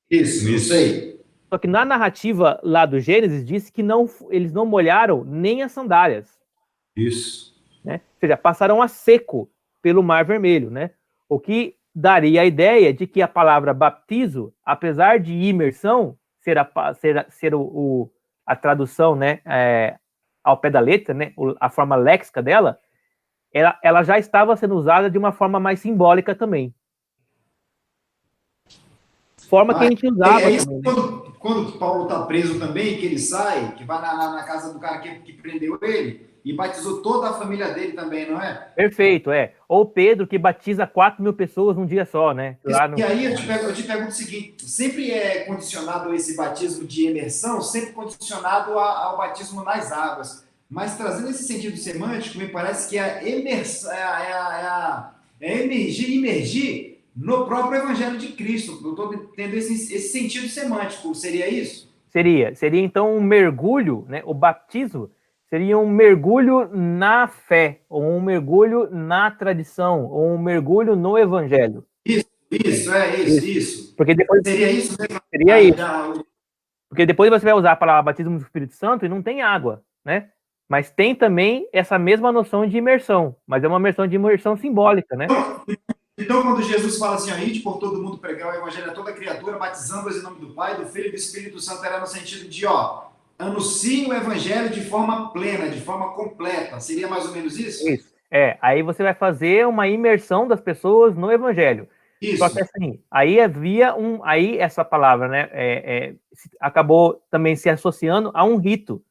Isso aí. Só que na narrativa lá do Gênesis diz que eles não molharam nem as sandálias. Isso. Né? Ou seja, passaram a seco pelo Mar Vermelho, né? O que daria a ideia de que a palavra baptizo, apesar de imersão ser a tradução, né, ao pé da letra, né, a forma léxica dela, ela já estava sendo usada de uma forma mais simbólica também. Forma que a gente usava isso também. Né? Quando Paulo está preso também, que ele sai, que vai na casa do cara que prendeu ele, e batizou toda a família dele também, não é? Perfeito, Ou Pedro, que batiza 4.000 pessoas num dia só, né? E aí eu te pergunto o seguinte, sempre é condicionado esse batismo de imersão, sempre condicionado ao batismo nas águas. Mas trazendo esse sentido semântico, me parece que a imersão imergir no próprio Evangelho de Cristo. Eu estou tendo esse sentido semântico. Seria isso? Seria então um mergulho, né? O batismo seria um mergulho na fé, ou um mergulho na tradição, ou um mergulho no Evangelho. Isso. Porque depois seria isso mesmo? Seria isso. Porque depois você vai usar a palavra batismo do Espírito Santo e não tem água, né? Mas tem também essa mesma noção de imersão, mas é uma imersão simbólica, né? Então, quando Jesus fala assim, ide por todo mundo pregar o evangelho a toda criatura, batizando-os em nome do Pai, do Filho e do Espírito Santo, era no sentido de, anuncie o evangelho de forma plena, de forma completa. Seria mais ou menos isso? Isso. Aí você vai fazer uma imersão das pessoas no evangelho. Isso. Só que assim, aí essa palavra, né, acabou também se associando a um rito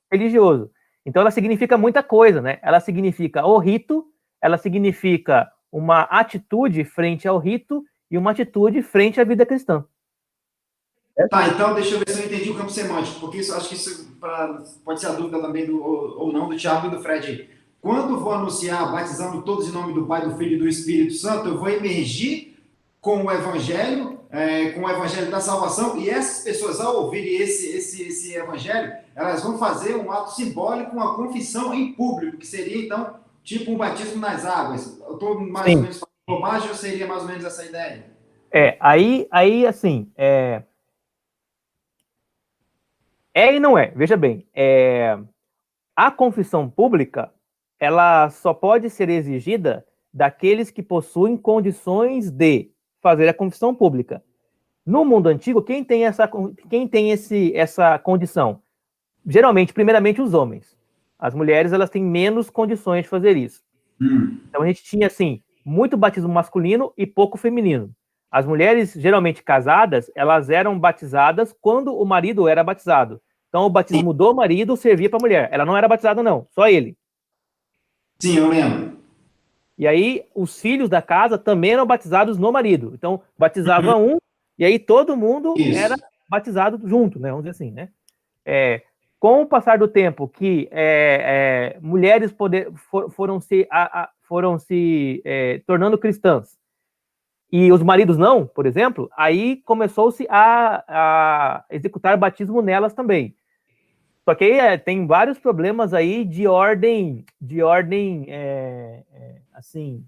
religioso. Então ela significa muita coisa, né? Ela significa o rito, ela significa uma atitude frente ao rito e uma atitude frente à vida cristã. Tá, então deixa eu ver se eu entendi o campo semântico, porque acho que isso pode ser a dúvida também ou não do Thiago e do Fred. Quando vou anunciar batizando todos em nome do Pai, do Filho e do Espírito Santo, eu vou emergir com o Evangelho da salvação, e essas pessoas, ao ouvirem esse Evangelho, elas vão fazer um ato simbólico, uma confissão em público, que seria, então, tipo um batismo nas águas. Eu estou mais ou menos falando bobagem, ou seria mais ou menos essa ideia? Aí assim, e não é. Veja bem, a confissão pública, ela só pode ser exigida daqueles que possuem condições de fazer a confissão pública. No mundo antigo, quem tem essa condição? Geralmente, primeiramente, os homens. As mulheres, elas têm menos condições de fazer isso. Então, a gente tinha, assim, muito batismo masculino e pouco feminino. As mulheres, geralmente casadas, elas eram batizadas quando o marido era batizado. Então, o batismo do marido servia para a mulher. Ela não era batizada, não, só ele. Sim, eu lembro. E aí, os filhos da casa também eram batizados no marido. Então, batizava um, e aí todo mundo era batizado junto, né? Vamos dizer assim, né? Com o passar do tempo que mulheres foram se tornando cristãs, e os maridos não, por exemplo, aí começou-se a executar batismo nelas também. Só que aí tem vários problemas aí de ordem, assim,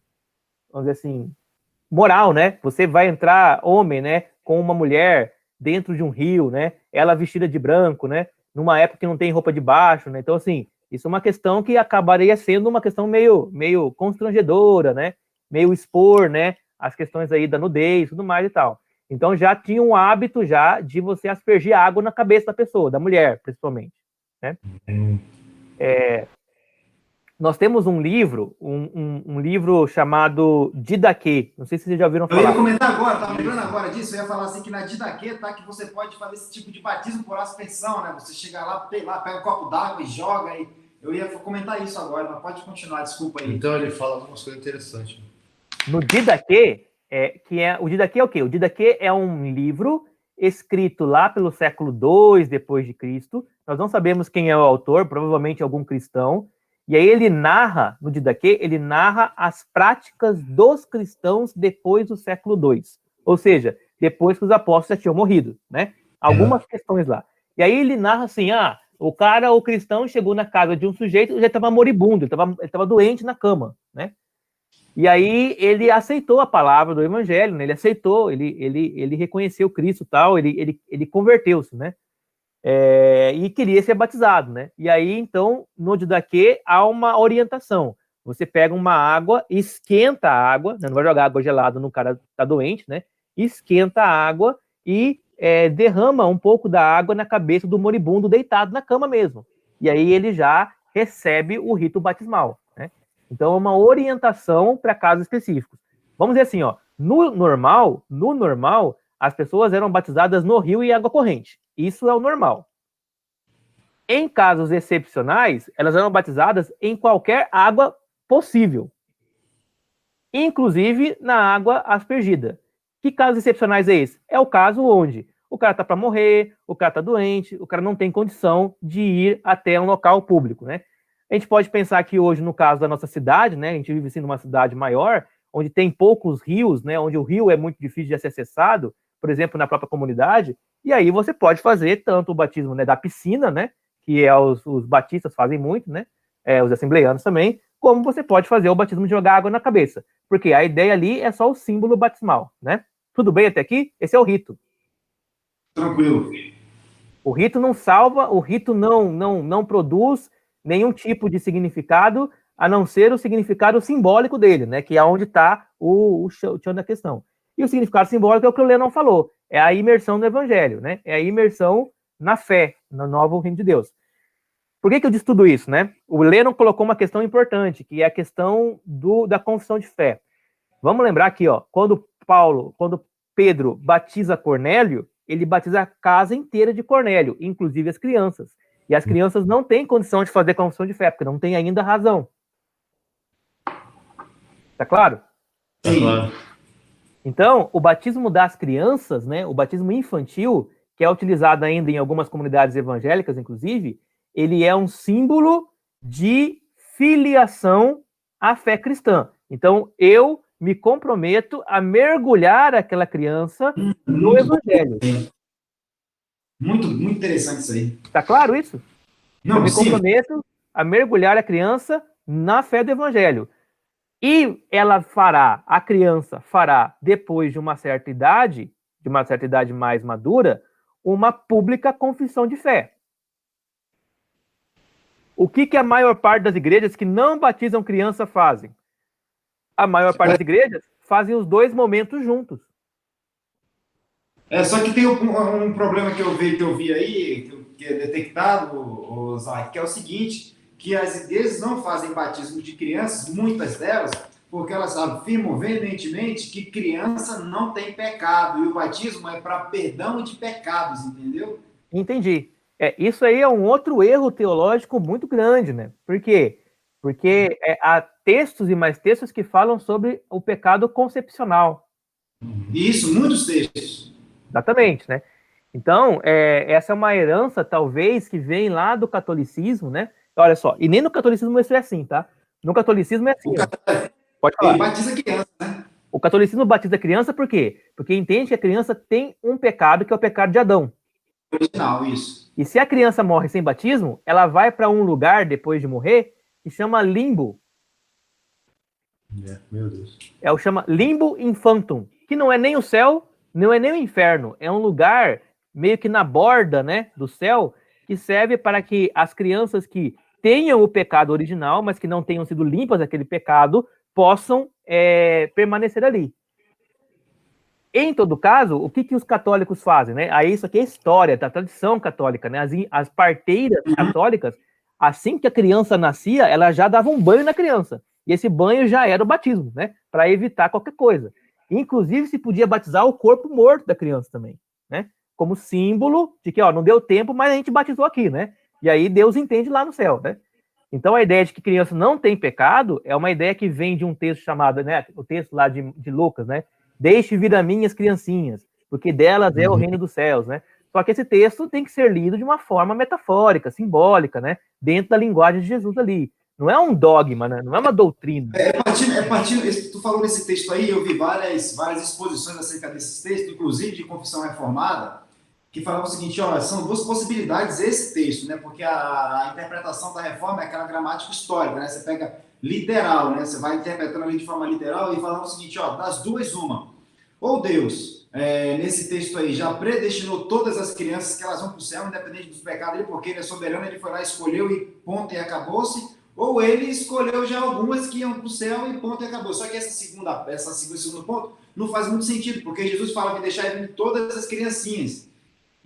vamos dizer assim, moral, né? Você vai entrar, homem, né, com uma mulher dentro de um rio, né? Ela vestida de branco, né? Numa época que não tem roupa de baixo, né? Então, assim, isso é uma questão que acabaria sendo uma questão meio constrangedora, né? Meio expor, né? As questões aí da nudez, tudo mais e tal. Então, já tinha um hábito já de você aspergir água na cabeça da pessoa, da mulher, principalmente. Né? Nós temos um livro, um livro chamado Didaquê. Não sei se vocês já ouviram falar. Eu ia comentar agora, estava lembrando agora disso, eu ia falar assim que na Didaquê, tá, que você pode fazer esse tipo de batismo por aspersão, né? Você chega lá, pega um copo d'água e joga. Eu ia comentar isso agora, mas pode continuar, desculpa aí. Então ele fala algumas coisas interessantes. No Didaquê, o Didaquê é o quê? O Didaquê é um livro escrito lá pelo século II depois de Cristo. Nós não sabemos quem é o autor, provavelmente algum cristão. E aí ele narra, no Didaquê, ele narra as práticas dos cristãos depois do século II. Ou seja, depois que os apóstolos já tinham morrido, né? Algumas questões lá. E aí ele narra assim, o cristão chegou na casa de um sujeito, ele já estava moribundo, ele estava doente na cama, né? E aí ele aceitou a palavra do evangelho, né? Ele aceitou, ele reconheceu Cristo e tal, ele converteu-se, né? E queria ser batizado, né? E aí, então, no Didaquê, há uma orientação. Você pega uma água, esquenta a água, né? Não vai jogar água gelada no cara que está doente, né? Esquenta a água e derrama um pouco da água na cabeça do moribundo deitado na cama mesmo. E aí ele já recebe o rito batismal, né? Então, é uma orientação para casos específicos. Vamos dizer assim, no normal, as pessoas eram batizadas no rio e água corrente. Isso é o normal. Em casos excepcionais, elas eram batizadas em qualquer água possível, inclusive na água aspergida. Que casos excepcionais é esse? É o caso onde o cara está para morrer, o cara está doente, o cara não tem condição de ir até um local público, né? A gente pode pensar que hoje, no caso da nossa cidade, né, a gente vive assim numa cidade maior, onde tem poucos rios, né, onde o rio é muito difícil de ser acessado, por exemplo, na própria comunidade, e aí você pode fazer tanto o batismo, né, da piscina, né, que os batistas fazem muito, né, os assembleianos também, como você pode fazer o batismo de jogar água na cabeça, porque a ideia ali é só o símbolo batismal, né? Tudo bem até aqui? Esse é o rito. Tranquilo. O rito não salva, o rito não produz nenhum tipo de significado, a não ser o significado simbólico dele, né? Que é onde está o chão da questão. E o significado simbólico é o que o Lennon falou, é a imersão no evangelho, né? É a imersão na fé, no novo reino de Deus. Por que eu disse tudo isso, né? O Lennon colocou uma questão importante, que é a questão da confissão de fé. Vamos lembrar aqui, quando Pedro batiza Cornélio, ele batiza a casa inteira de Cornélio, inclusive as crianças. E as crianças não têm condição de fazer confissão de fé, porque não tem ainda razão. Tá claro? Tá claro. Então, o batismo das crianças, né, o batismo infantil, que é utilizado ainda em algumas comunidades evangélicas, inclusive, ele é um símbolo de filiação à fé cristã. Então, eu me comprometo a mergulhar aquela criança no evangelho. Muito, muito interessante isso aí. Tá claro isso? Não, eu me comprometo a mergulhar a criança na fé do evangelho. E a criança fará, depois de uma certa idade mais madura, uma pública confissão de fé. O que a maior parte das igrejas que não batizam criança fazem? A maior parte das igrejas fazem os dois momentos juntos. Só que tem um problema que eu vi aí, que é detectado, Zay, que é o seguinte, que as igrejas não fazem batismo de crianças, muitas delas, porque elas afirmam veementemente que criança não tem pecado, e o batismo é para perdão de pecados, entendeu? Entendi. Isso aí é um outro erro teológico muito grande, né? Por quê? Porque há textos e mais textos que falam sobre o pecado concepcional. Isso, muitos textos. Exatamente, né? Então, essa é uma herança, talvez, que vem lá do catolicismo, né? Olha só, e nem no catolicismo isso é assim, tá? No catolicismo é assim. Pode falar. Ele batiza a criança, né? O catolicismo batiza a criança por quê? Porque entende que a criança tem um pecado, que é o pecado de Adão. Original, isso. E se a criança morre sem batismo, ela vai para um lugar, depois de morrer, que chama limbo. Meu Deus. Chama limbo infantum, que não é nem o céu, não é nem o inferno. É um lugar meio que na borda, né, do céu, que serve para que as crianças que tenham o pecado original, mas que não tenham sido limpas daquele pecado, possam permanecer ali. Em todo caso, o que os católicos fazem, né? Aí isso aqui é história da tradição católica, né? As parteiras católicas, assim que a criança nascia, elas já davam um banho na criança. E esse banho já era o batismo, né? Para evitar qualquer coisa. Inclusive, se podia batizar o corpo morto da criança também, né? Como símbolo de que, não deu tempo, mas a gente batizou aqui, né? E aí Deus entende lá no céu, né? Então, a ideia de que criança não tem pecado é uma ideia que vem de um texto chamado, né? O texto lá de Lucas, né? Deixe vir a mim as criancinhas, porque delas é o reino dos céus, né? Só que esse texto tem que ser lido de uma forma metafórica, simbólica, né? Dentro da linguagem de Jesus ali. Não é um dogma, né? Não é uma doutrina. Tu falou nesse texto aí, eu vi várias exposições acerca desses textos, inclusive de Confissão Reformada, que falava o seguinte, olha, são duas possibilidades esse texto, né? Porque a interpretação da reforma é aquela gramática histórica, né? Você pega literal, né? Você vai interpretando ali de forma literal e falava o seguinte, ó, das duas, uma. Ou Deus, nesse texto aí, já predestinou todas as crianças que elas vão para o céu, independente dos pecados, porque ele é soberano, ele foi lá, escolheu e ponto, e acabou-se. Ou ele escolheu já algumas que iam para o céu e ponto, e acabou. Só que esse segundo ponto não faz muito sentido, porque Jesus fala que deixar vir todas as criancinhas.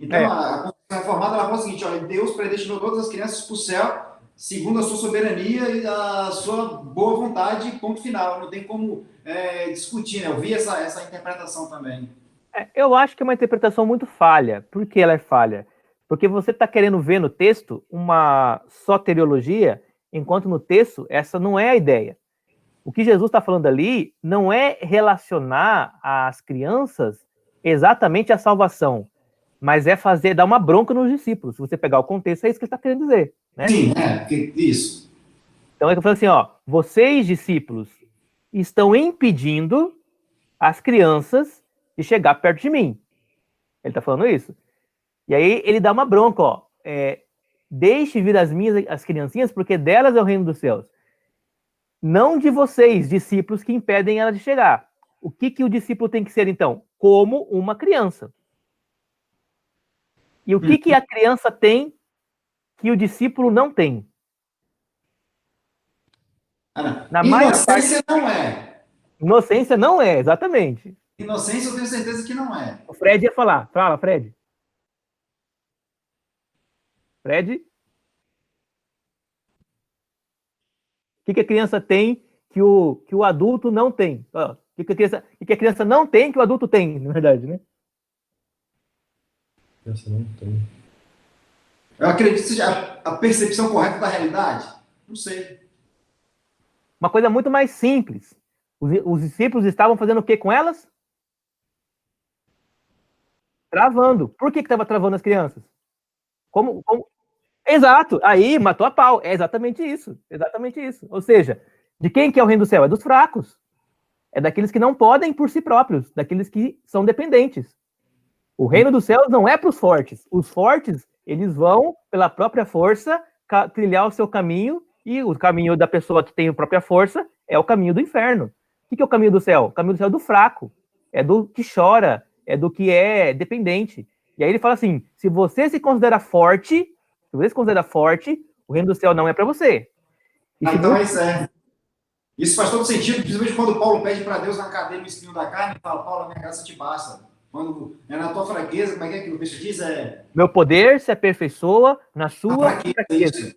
Então, a Confissão Reformada, ela fala o seguinte, olha, Deus predestinou todas as crianças para o céu, segundo a sua soberania e a sua boa vontade, ponto final. Não tem como discutir, né? Eu vi essa interpretação também. Eu acho que é uma interpretação muito falha. Por que ela é falha? Porque você está querendo ver no texto uma soteriologia, enquanto no texto essa não é a ideia. O que Jesus está falando ali não é relacionar as crianças exatamente à salvação, mas é dar uma bronca nos discípulos. Se você pegar o contexto, é isso que ele está querendo dizer. Né? Sim, isso. Então ele está falando assim, ó, vocês, discípulos, estão impedindo as crianças de chegar perto de mim. Ele está falando isso. E aí ele dá uma bronca, ó. Deixe vir as criancinhas, porque delas é o reino dos céus. Não de vocês, discípulos, que impedem ela de chegar. O que o discípulo tem que ser, então? Como uma criança. E o que a criança tem que o discípulo não tem? Inocência não é. Inocência não é, exatamente. Inocência eu tenho certeza que não é. O Fred ia falar. Fala, Fred. Fred? O que a criança tem que o adulto não tem? O que a criança não tem que o adulto tem, na verdade, né? Criança não tem. Eu acredito que seja a percepção correta da realidade. Não sei. Uma coisa muito mais simples. Os discípulos estavam fazendo o que com elas? Travando. Por que estava travando as crianças? Como? Exato. Aí matou a pau. É exatamente isso. Exatamente isso. Ou seja, de quem que é o reino do céu? É dos fracos. É daqueles que não podem por si próprios. Daqueles que são dependentes. O reino dos céus não é para os fortes. Os fortes, eles vão, pela própria força, trilhar o seu caminho, e o caminho da pessoa que tem a própria força é o caminho do inferno. O que é o caminho do céu? O caminho do céu é do fraco. É do que chora. É do que é dependente. E aí ele fala assim, se você se considera forte, o reino do céu não é para você. Então isso faz todo sentido, principalmente quando Paulo pede para Deus na cadeia no espinho da carne, e fala, Paulo, a minha graça te basta. Quando é na tua fraqueza, como é que o texto diz? Meu poder se aperfeiçoa na sua fraqueza.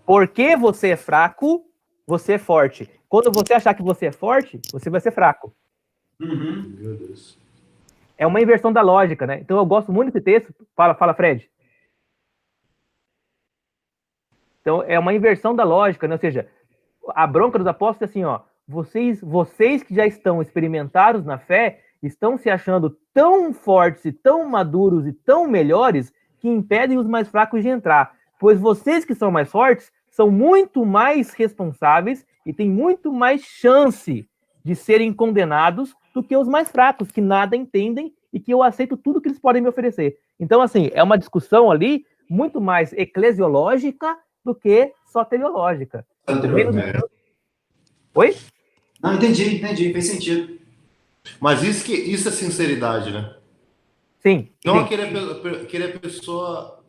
Porque você é fraco, você é forte. Quando você achar que você é forte, você vai ser fraco. Meu Deus. É uma inversão da lógica, né? Então eu gosto muito desse texto. Fala, Fred. Então é uma inversão da lógica, né? Ou seja, a bronca dos apóstolos é assim, ó. Vocês que já estão experimentados na fé, estão se achando tão fortes e tão maduros e tão melhores que impedem os mais fracos de entrar. Pois vocês que são mais fortes são muito mais responsáveis e têm muito mais chance de serem condenados do que os mais fracos, que nada entendem e que eu aceito tudo que eles podem me oferecer. Então, assim, é uma discussão ali muito mais eclesiológica do que soteriológica. Oi? Não, entendi, fez sentido. Mas isso é sinceridade, né? Sim. Não sim. é querer a pessoa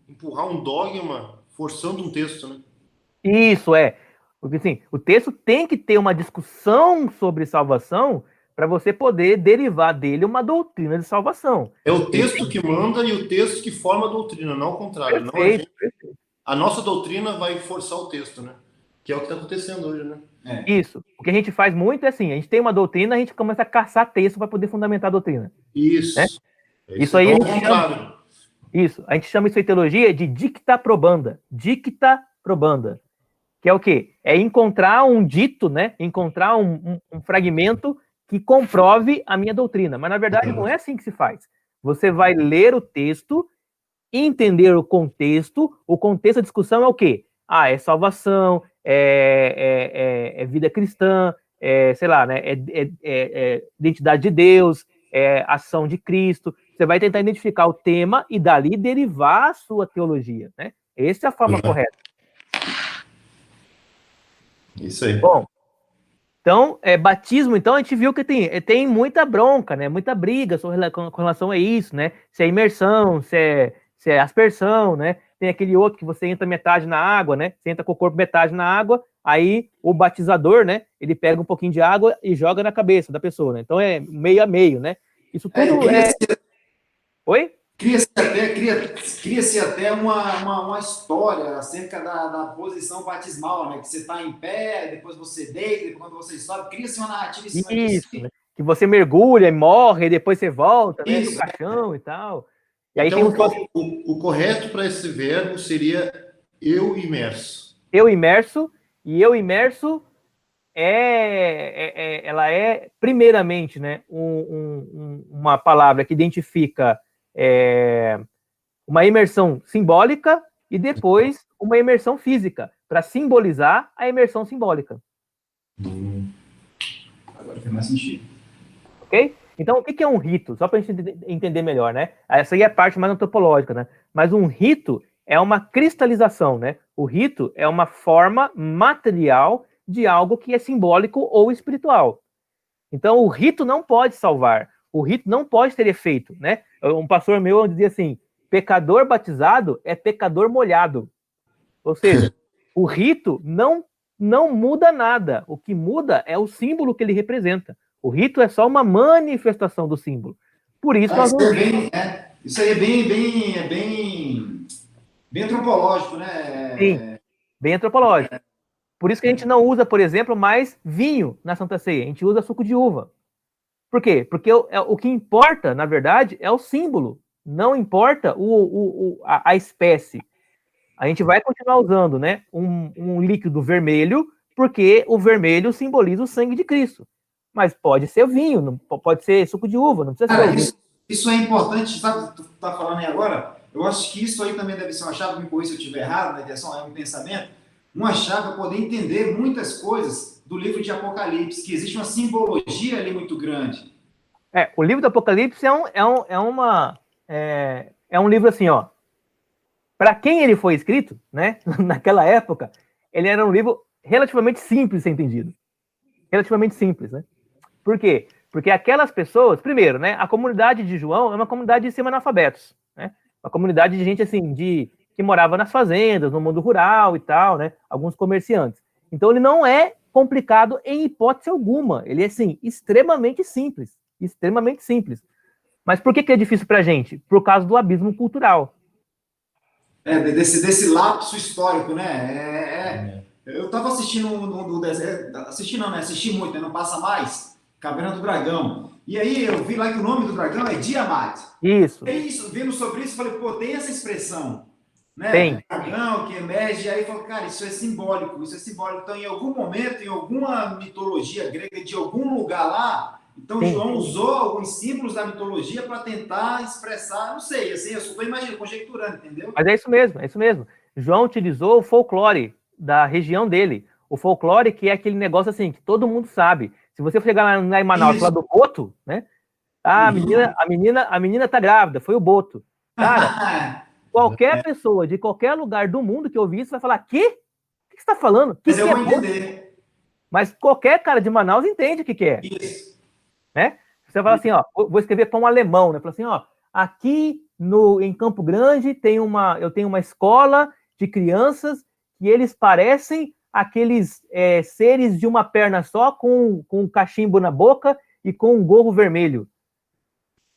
empurrar um dogma forçando um texto, né? Isso é. Porque assim, o texto tem que ter uma discussão sobre salvação para você poder derivar dele uma doutrina de salvação. É o texto que manda e o texto que forma a doutrina, não ao contrário. Perfeito. A nossa doutrina vai forçar o texto, né? Que é o que está acontecendo hoje, né? Isso. O que a gente faz muito é assim, a gente tem uma doutrina, a gente começa a caçar texto para poder fundamentar a doutrina. Isso. Né? Isso aí a gente chama isso em teologia de dicta probanda. Dicta probanda. Que é o quê? É encontrar um dito, né? Encontrar um fragmento que comprove a minha doutrina. Mas, na verdade, não é assim que se faz. Você vai ler o texto, entender o contexto da discussão é o quê? é salvação, é vida cristã, sei lá, né? É identidade de Deus, é ação de Cristo. Você vai tentar identificar o tema e dali derivar a sua teologia, né? Essa é a forma correta. Isso aí. Bom, então, batismo, então, a gente viu que tem muita bronca, né? Muita briga com relação a isso, né? Se é imersão, se é aspersão, né? Tem aquele outro que você entra metade na água, né? Você entra com o corpo metade na água, aí o batizador, né? Ele pega um pouquinho de água e joga na cabeça da pessoa, né? Então é meio a meio, né? Isso tudo Oi? Cria-se até uma história acerca da posição batismal, né? Que você está em pé, depois você deita, depois quando você sobe, cria-se uma narrativa em cima disso. Isso, né? Que você mergulha e morre, e depois você volta, né? No caixão e tal. E aí então, tem o correto para esse verbo seria eu imerso. Eu imerso, e eu imerso ela é, primeiramente, né, uma palavra que identifica uma imersão simbólica e depois uma imersão física, para simbolizar a imersão simbólica. Agora faz mais sentido. Ok? Então, o que é um rito? Só para a gente entender melhor, né? Essa aí é a parte mais antropológica, né? Mas um rito é uma cristalização, né? O rito é uma forma material de algo que é simbólico ou espiritual. Então, o rito não pode salvar. O rito não pode ter efeito, né? Um pastor meu dizia assim, pecador batizado é pecador molhado. Ou seja, o rito não muda nada. O que muda é o símbolo que ele representa. O rito é só uma manifestação do símbolo. Por isso nós isso aí é bem antropológico, né? Sim, bem antropológico. Por isso que a gente não usa, por exemplo, mais vinho na Santa Ceia. A gente usa suco de uva. Por quê? Porque o que importa, na verdade, é o símbolo. Não importa a espécie. A gente vai continuar usando, né, um líquido vermelho, porque o vermelho simboliza o sangue de Cristo. Mas pode ser vinho, pode ser suco de uva, não precisa ser. Isso é importante, sabe o que tu tá falando aí agora? Eu acho que isso aí também deve ser uma chave, me corrija se eu estiver errado, né, é um pensamento, uma chave para poder entender muitas coisas do livro de Apocalipse, que existe uma simbologia ali muito grande. O livro do Apocalipse é um livro assim, ó. Para quem ele foi escrito, né, naquela época, ele era um livro relativamente simples de ser entendido. Relativamente simples, né? Por quê? Porque aquelas pessoas, primeiro, né, a comunidade de João é uma comunidade de semi-analfabetos, né? Uma comunidade de gente assim, que morava nas fazendas, no mundo rural e tal, né? Alguns comerciantes. Então ele não é complicado em hipótese alguma. Ele é assim, extremamente simples, extremamente simples. Mas por que é difícil pra gente? Por causa do abismo cultural. Desse lapso histórico, né? Eu estava assistindo assisti muito, né? Não passa mais, Caverna do Dragão. E aí eu vi lá que o nome do dragão é Tiamat. Isso. Vendo sobre isso, falei, pô, tem essa expressão, né? Tem. Dragão que emerge, e aí falei, cara, isso é simbólico. Então, em algum momento, em alguma mitologia grega, de algum lugar lá, então sim, João usou alguns símbolos da mitologia para tentar expressar, não sei, assim, eu só estou imaginando, conjecturando, entendeu? Mas é isso mesmo. João utilizou o folclore da região dele. O folclore que é aquele negócio assim, que todo mundo sabe. Se você chegar lá em Manaus, lá do Boto, né? A menina tá grávida, foi o Boto. Cara, qualquer pessoa de qualquer lugar do mundo que ouvir isso vai falar, quê? O que você tá falando? Mas eu vou entender. Mas qualquer cara de Manaus entende o que é. Isso. Né? Você fala assim, ó, vou escrever para um alemão, né? Fala assim, ó, aqui em Campo Grande eu tenho uma escola de crianças que eles parecem aqueles seres de uma perna só, com um cachimbo na boca e com um gorro vermelho.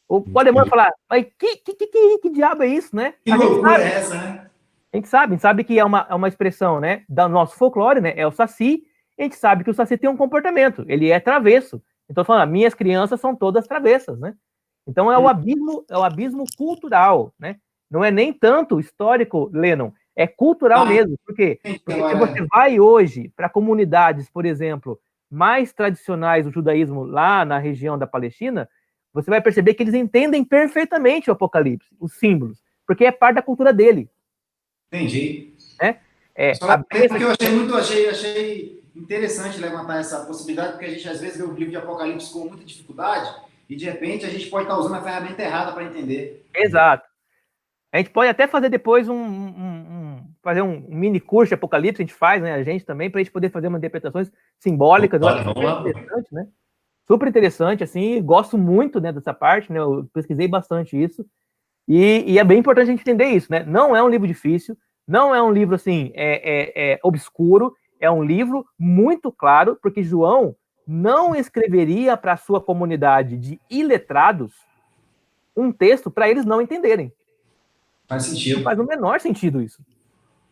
O alemão vai falar, mas que diabo é isso, né? Que loucura é essa, né? A gente sabe que é uma expressão, né, do nosso folclore, né? É o Saci. A gente sabe que o Saci tem um comportamento, ele é travesso. Então, falando, minhas crianças são todas travessas, né? Então, é o abismo cultural, né? Não é nem tanto histórico, Lennon, é cultural mesmo. Por quê? Porque se você vai hoje para comunidades, por exemplo, mais tradicionais do judaísmo lá na região da Palestina, você vai perceber que eles entendem perfeitamente o Apocalipse, os símbolos, porque é parte da cultura dele. Entendi. Né? Porque eu achei interessante levantar essa possibilidade, porque a gente às vezes vê o livro de Apocalipse com muita dificuldade e de repente a gente pode estar usando a ferramenta errada para entender. Exato. A gente pode até fazer depois fazer um mini curso de Apocalipse, a gente faz, né? A gente também, para a gente poder fazer umas interpretações simbólicas. Eu acho super interessante, né? Super interessante, assim, gosto muito, né, dessa parte, né? Eu pesquisei bastante isso. E é bem importante a gente entender isso, né? Não é um livro difícil, não é um livro, assim, obscuro, é um livro muito claro, porque João não escreveria para a sua comunidade de iletrados um texto para eles não entenderem. Faz sentido. Não faz o menor sentido isso.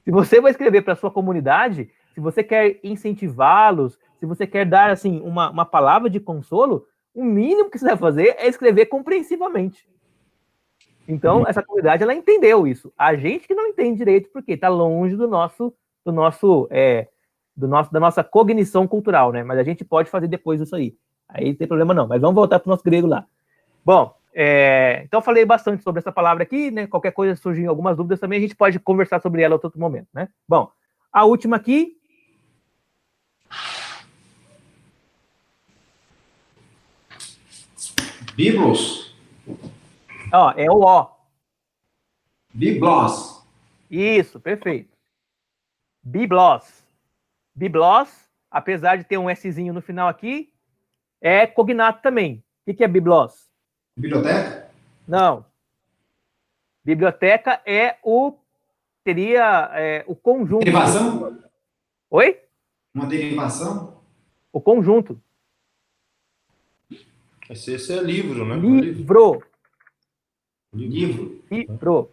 Se você vai escrever para a sua comunidade, se você quer incentivá-los, se você quer dar, assim, uma palavra de consolo, o mínimo que você vai fazer é escrever compreensivamente. Então, essa comunidade, ela entendeu isso. A gente que não entende direito, porque está longe da nossa cognição cultural, né? Mas a gente pode fazer depois isso aí. Aí não tem problema não. Mas vamos voltar para o nosso grego lá. Bom, então falei bastante sobre essa palavra aqui, né? Qualquer coisa, surgir algumas dúvidas também, a gente pode conversar sobre ela em outro momento, né? Bom, a última aqui. Biblos. Ó, é o O. Biblos. Isso, perfeito. Biblos. Biblos, apesar de ter um Szinho no final aqui, é cognato também. O que é biblos? Biblioteca? Não. Biblioteca seria o conjunto. Derivação? Oi? Uma derivação? O conjunto. Esse é livro, né? Livro. Livro.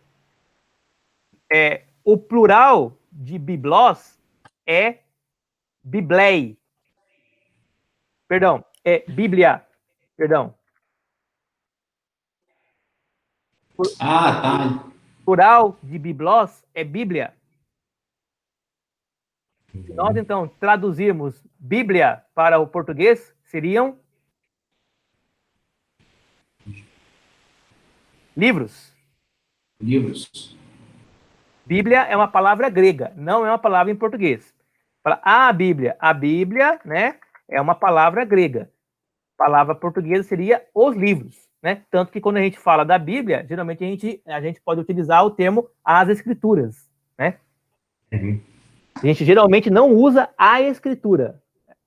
O plural de biblos é biblei. Perdão, é bíblia. Perdão. Tá. Plural de biblos é bíblia. Se nós, então, traduzirmos Bíblia para o português, seriam livros. Livros. Bíblia é uma palavra grega, não é uma palavra em português. A Bíblia, né, é uma palavra grega. A palavra portuguesa seria os livros, né? Tanto que quando a gente fala da Bíblia, geralmente a gente pode utilizar o termo as escrituras, né? Uhum. A gente geralmente não usa a escritura,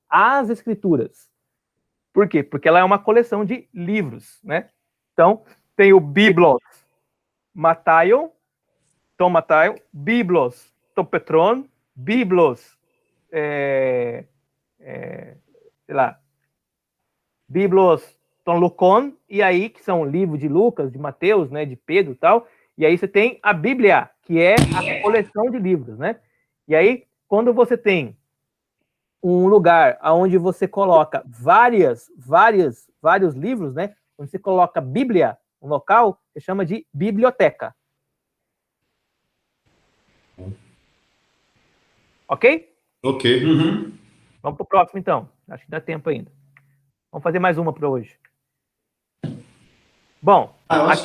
as escrituras. Por quê? Porque ela é uma coleção de livros, né? Então, tem o Biblos Mataion, Tom Mataion, Biblos Tom Petron, Biblos, sei lá, Biblos Tom Lucon, e aí, que são livros de Lucas, de Mateus, né, de Pedro e tal, e aí você tem a Bíblia, que é a coleção de livros, né? E aí, quando você tem um lugar onde você coloca vários livros, né? Quando você coloca Bíblia, um local, você chama de biblioteca. Ok? Ok. Uhum. Vamos para o próximo, então. Acho que dá tempo ainda. Vamos fazer mais uma para hoje. Bom, eu acho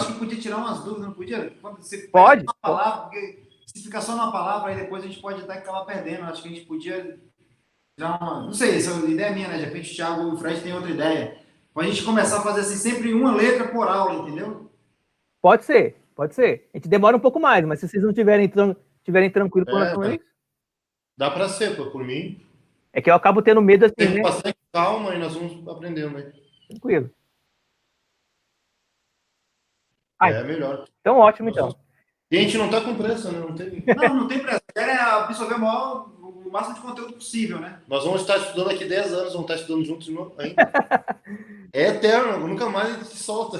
que podia tirar umas dúvidas, não podia? Pode. Uma palavra, porque se ficar só numa palavra, aí depois a gente pode até acabar perdendo. Acho que a gente podia tirar uma... Não sei, essa ideia é minha, né? De repente o Thiago e o Fred têm outra ideia. Pra gente começar a fazer assim, sempre uma letra por aula, entendeu? Pode ser. A gente demora um pouco mais, mas se vocês não estiverem tranquilos com relação a isso... Dá para ser, por mim. É que eu acabo tendo medo assim, Tem que passar calma e nós vamos aprendendo, né? Tranquilo. É melhor. Então, ótimo, então. E a gente não tá com pressa, né? Não tem pressa. Quer absorver o máximo de conteúdo possível, né? Nós vamos estar estudando aqui 10 anos, vamos estar estudando juntos ainda. É eterno, nunca mais a gente se solta.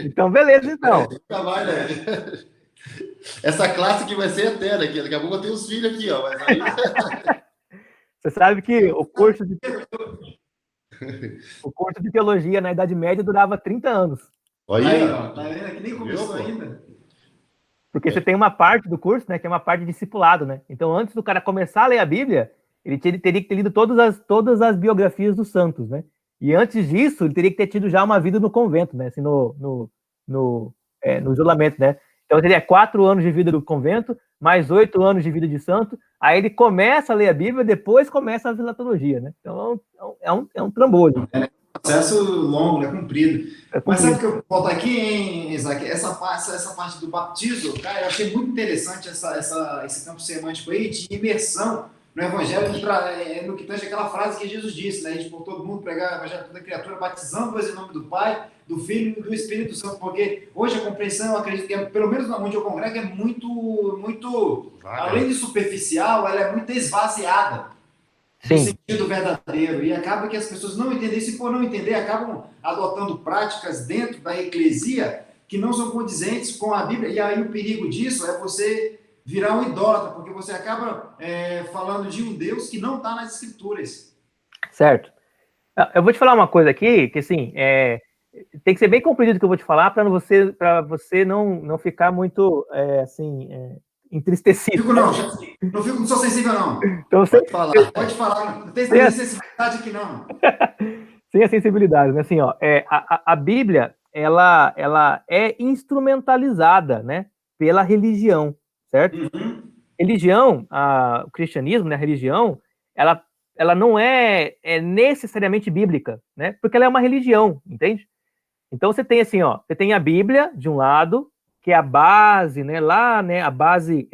Então, beleza, então. Nunca mais, né? Essa classe aqui vai ser eterna, aqui. Daqui a pouco eu tenho os filhos aqui, ó. Mas aí... Você sabe que o curso de teologia na Idade Média durava 30 anos. Olha aí, ó, tá vendo? Que nem começou ainda. Porque você tem uma parte do curso, né, que é uma parte de discipulado, né? Então, antes do cara começar a ler a Bíblia, ele teria que ter lido todas as biografias dos santos, né? E antes disso, ele teria que ter tido já uma vida no convento, né? Assim, no isolamento, né? Então, teria 4 anos de vida no convento, mais 8 anos de vida de santo, aí ele começa a ler a Bíblia, depois começa a teologia, né? Então é um trambolho. É um processo longo, né? Comprido. É Mas sabe o que eu volto aqui, hein, Isaac? Essa parte do batismo, cara, eu achei muito interessante esse campo semântico aí de imersão no Evangelho, no que tange aquela frase que Jesus disse, né? A gente por todo mundo pregar o Evangelho a toda criatura, batizando-os em nome do Pai, do Filho e do Espírito Santo, porque hoje a compreensão, eu acredito que, pelo menos onde eu congrego, é muito além de superficial, ela é muito esvaziada. No sentido verdadeiro, e acaba que as pessoas não entendem, se for não entender, acabam adotando práticas dentro da eclesia que não são condizentes com a Bíblia, e aí o perigo disso é você virar um idólatra, porque você acaba falando de um Deus que não está nas Escrituras. Certo. Eu vou te falar uma coisa aqui, que assim, tem que ser bem compreendido o que eu vou te falar, para você não ficar muito, entristecido. Não sou sensível, não. Então, pode falar. Não tem sensibilidade aqui, não. Sem a sensibilidade, né? Assim, ó, a Bíblia, ela é instrumentalizada, né, pela religião, certo? Uhum. Religião, o cristianismo, né, a religião, ela não é necessariamente bíblica, né? Porque ela é uma religião, entende? Então você tem assim, ó, você tem a Bíblia de um lado, que é a base, né, lá, né, a base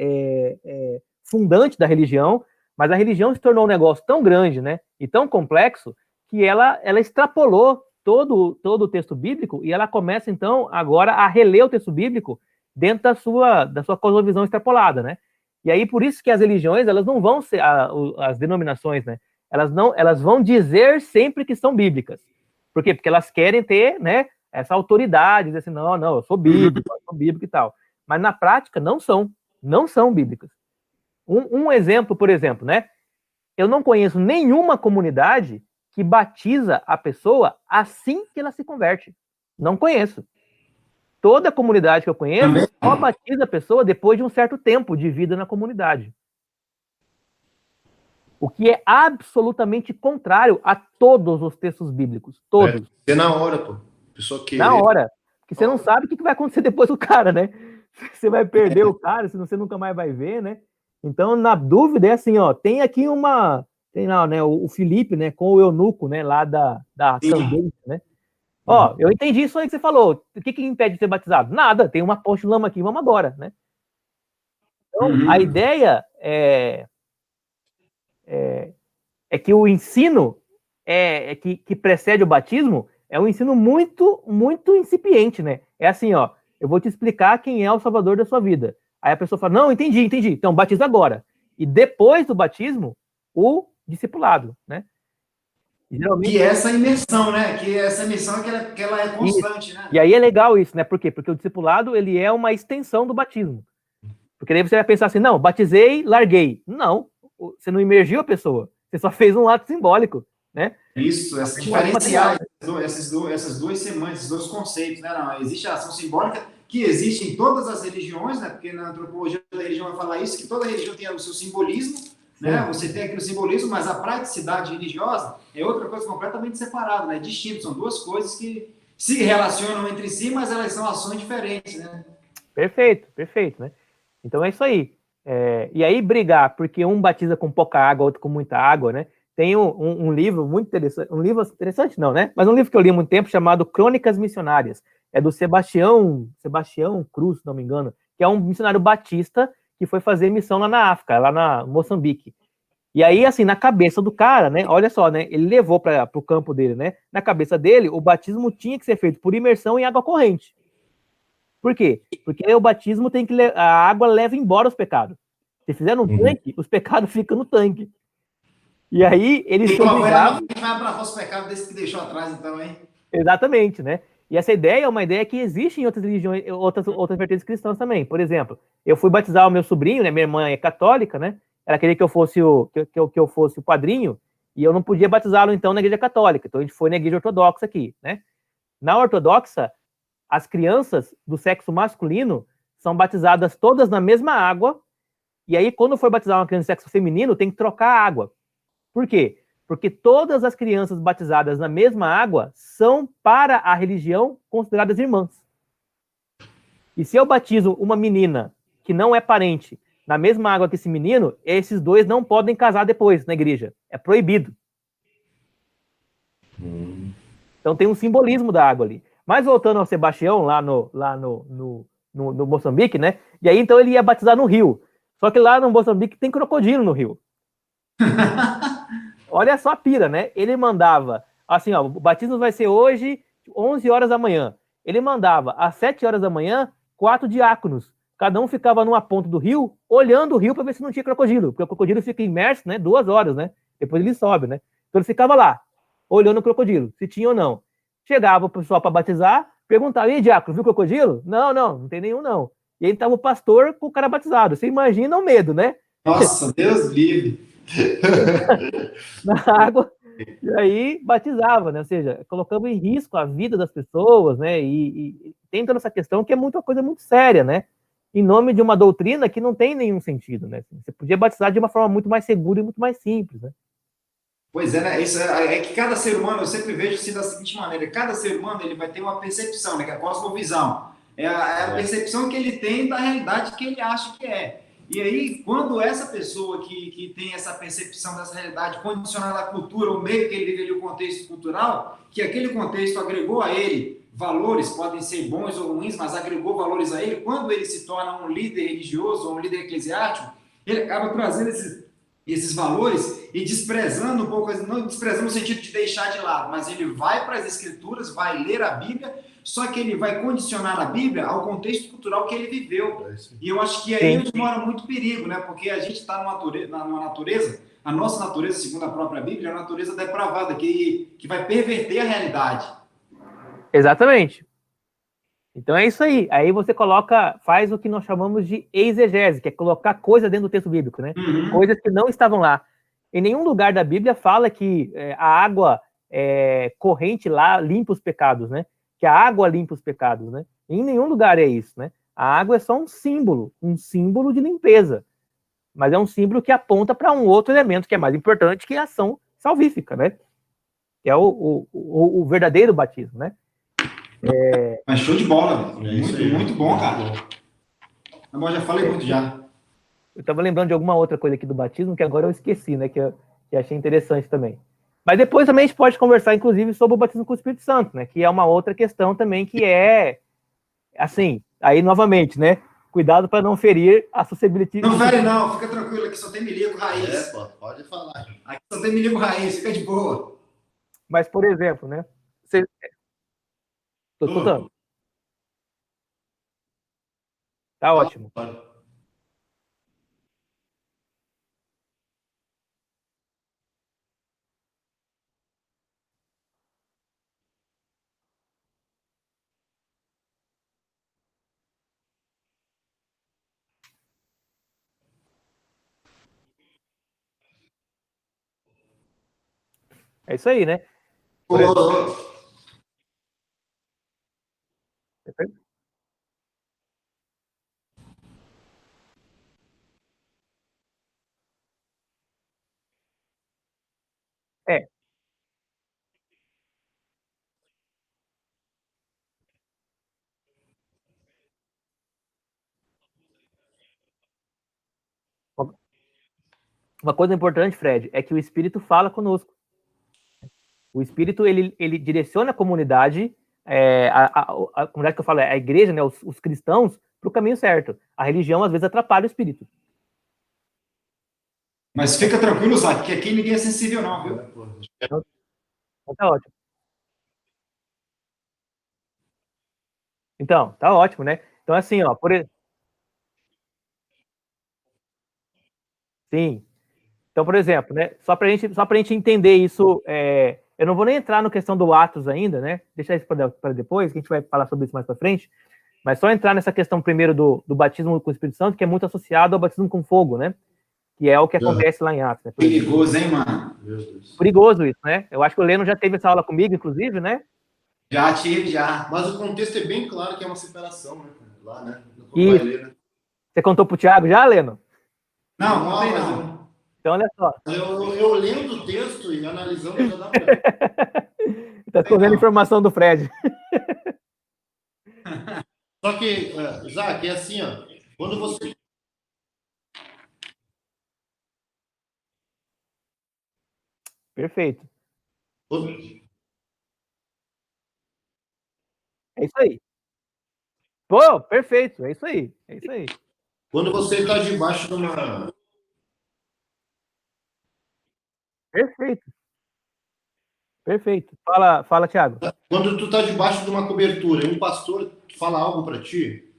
fundante da religião, mas a religião se tornou um negócio tão grande, né, e tão complexo, que ela extrapolou todo o texto bíblico, e ela começa, então, agora a reler o texto bíblico dentro da sua cosmovisão extrapolada, né, e aí por isso que as religiões, elas não vão ser, as denominações, né, elas vão dizer sempre que são bíblicas. Por quê? Porque elas querem ter, né, essa autoridade, dizer assim, não, eu sou bíblico e tal. Mas na prática não são bíblicas. Um exemplo, por exemplo, né? Eu não conheço nenhuma comunidade que batiza a pessoa assim que ela se converte. Não conheço. Toda comunidade que eu conheço só batiza a pessoa depois de um certo tempo de vida na comunidade. O que é absolutamente contrário a todos os textos bíblicos. Todos. É na hora, pô. Pessoa que... Na hora. Porque você não sabe o que vai acontecer depois do cara, né? Você vai perder o cara, senão você nunca mais vai ver, né? Então, na dúvida, é assim, ó, tem aqui tem lá, né, o Felipe, né, com o eunuco, né, lá da Candência, né? Ó, eu entendi isso aí que você falou. O que impede de ser batizado? Nada, tem uma poxa de lama aqui, vamos agora, né? Então, a ideia é que o ensino que precede o batismo é um ensino muito, muito incipiente, né? É assim, ó, eu vou te explicar quem é o Salvador da sua vida. Aí a pessoa fala, não, entendi, então batiza agora. E depois do batismo, o discipulado, né? E geralmente... Que é essa imersão, né? Que essa imersão que ela é constante, né? E aí é legal isso, né? Por quê? Porque o discipulado, ele é uma extensão do batismo. Porque daí você vai pensar assim, não, batizei, larguei. Não, você não imergiu a pessoa, você só fez um ato simbólico, né? Isso, diferenciar essas duas semanas, esses dois conceitos, né? Não, existe a ação simbólica que existe em todas as religiões, né? Porque na antropologia da religião vai falar isso, que toda religião tem o seu simbolismo, né? Você tem aquele simbolismo, mas a praticidade religiosa é outra coisa completamente separada, né? Distinto, são duas coisas que se relacionam entre si, mas elas são ações diferentes, né? Perfeito, né? Então é isso aí. E aí brigar, porque um batiza com pouca água, outro com muita água, né? Tem um livro muito interessante, um livro interessante não, né? Mas um livro que eu li há muito tempo chamado Crônicas Missionárias. É do Sebastião Cruz, se não me engano, que é um missionário batista que foi fazer missão lá na África, lá na Moçambique. E aí, assim, na cabeça do cara, né? Olha só, né? Ele levou para o campo dele, né? Na cabeça dele, o batismo tinha que ser feito por imersão em água corrente. Por quê? Porque o batismo tem que... A água leva embora os pecados. Se fizer no tanque, os pecados ficam no tanque. E aí, eles são obrigados... Vai abraçar os pecados desse que deixou atrás, então, hein? Exatamente, né? E essa ideia é uma ideia que existe em outras religiões, outras vertentes cristãs também. Por exemplo, eu fui batizar o meu sobrinho, né? Minha irmã é católica, né? Ela queria que eu fosse o padrinho, e eu não podia batizá-lo, então, na igreja católica. Então, a gente foi na igreja ortodoxa aqui, né? Na ortodoxa, as crianças do sexo masculino são batizadas todas na mesma água, e aí, quando for batizar uma criança do sexo feminino, tem que trocar a água. Por quê? Porque todas as crianças batizadas na mesma água são, para a religião, consideradas irmãs. E se eu batizo uma menina que não é parente na mesma água que esse menino, esses dois não podem casar depois na igreja. É proibido. Então tem um simbolismo da água ali. Mas voltando ao Sebastião, lá no Moçambique, né? E aí então ele ia batizar no rio. Só que lá no Moçambique tem crocodilo no rio. Olha só a pira, né? Ele mandava, assim, ó, o batismo vai ser hoje, 11 horas da manhã. Ele mandava, às 7 horas da manhã, 4 diáconos. Cada um ficava numa ponta do rio, olhando o rio para ver se não tinha crocodilo. Porque o crocodilo fica imerso, né? 2 horas, né? Depois ele sobe, né? Então ele ficava lá, olhando o crocodilo, se tinha ou não. Chegava o pessoal para batizar, perguntava, e aí, diácono, viu crocodilo? Não tem nenhum, não. E aí estava o pastor com o cara batizado. Você imagina o medo, né? Nossa, Deus livre. Na água, e aí batizava, né? Ou seja, colocando em risco a vida das pessoas, né? E tem toda essa questão que é uma coisa muito séria, né? Em nome de uma doutrina que não tem nenhum sentido, né? Você podia batizar de uma forma muito mais segura e muito mais simples, né? Pois é, né? Isso é que cada ser humano, eu sempre vejo assim da seguinte maneira: cada ser humano ele vai ter uma percepção, né? Que é a cosmovisão. É a percepção que ele tem da realidade que ele acha que é. E aí, quando essa pessoa que tem essa percepção dessa realidade condicionada à cultura, o meio que ele vive ali, o contexto cultural, que aquele contexto agregou a ele valores, podem ser bons ou ruins, mas agregou valores a ele, quando ele se torna um líder religioso ou um líder eclesiástico, ele acaba trazendo esses valores e desprezando um pouco, não desprezando no sentido de deixar de lado, mas ele vai para as escrituras, vai ler a Bíblia, só que ele vai condicionar a Bíblia ao contexto cultural que ele viveu. E eu acho que aí é onde mora muito perigo, né? Porque a gente está numa natureza, a nossa natureza, segundo a própria Bíblia, é uma natureza depravada, que vai perverter a realidade. Exatamente. Então é isso aí. Aí você faz o que nós chamamos de exegese, que é colocar coisa dentro do texto bíblico, né? Coisas que não estavam lá. Em nenhum lugar da Bíblia fala que a água corrente lá limpa os pecados, né? Que a água limpa os pecados, né? Em nenhum lugar é isso, né? A água é só um símbolo de limpeza. Mas é um símbolo que aponta para um outro elemento que é mais importante, que é a ação salvífica, né? Que é o verdadeiro batismo, né? Mas show de bola, muito bom, cara. Agora já falei muito já. Eu estava lembrando de alguma outra coisa aqui do batismo que agora eu esqueci, né? Que achei interessante também. Mas depois também a gente pode conversar, inclusive, sobre o batismo com o Espírito Santo, né? Que é uma outra questão também que é, assim, aí novamente, né? Cuidado para não ferir a suscetibilidade. Não fere não, fica tranquilo, aqui só tem milico raiz. Pode falar. Aqui só tem milico raiz, fica de boa. Mas, por exemplo, né? Estou escutando. Tá ótimo. É isso aí, né? É. Uma coisa importante, Fred, é que o Espírito fala conosco. O Espírito, ele direciona a comunidade, a comunidade que eu falo, a igreja, né, os cristãos, para o caminho certo. A religião, às vezes, atrapalha o Espírito. Mas fica tranquilo, Zac, que aqui ninguém é sensível não, viu? Então, tá ótimo. Então, tá ótimo, né? Então, assim, ó, Sim. Então, por exemplo, né, só para a gente entender isso, eu não vou nem entrar na questão do Atos ainda, né? Deixar isso para depois, que a gente vai falar sobre isso mais para frente. Mas só entrar nessa questão primeiro do batismo com o Espírito Santo, que é muito associado ao batismo com fogo, né? Que é o que acontece lá em Atos. Né? Perigoso, hein, mano? Perigoso isso, né? Eu acho que o Leno já teve essa aula comigo, inclusive, né? Já tive, já. Mas o contexto é bem claro que é uma separação, né? Lá, né? Isso. Ler, né? Você contou pro Thiago já, Leno? Não, não. Então, olha só. Eu lendo o texto e analisando, já dá pra... Tá escondendo informação do Fred. Só que, Zac, é assim, ó. Quando você... Perfeito. É isso aí. Pô, perfeito. É isso aí. É isso aí. Quando você está debaixo de uma... Perfeito. Perfeito. Fala, Thiago. Quando tu está debaixo de uma cobertura e um pastor fala algo para ti,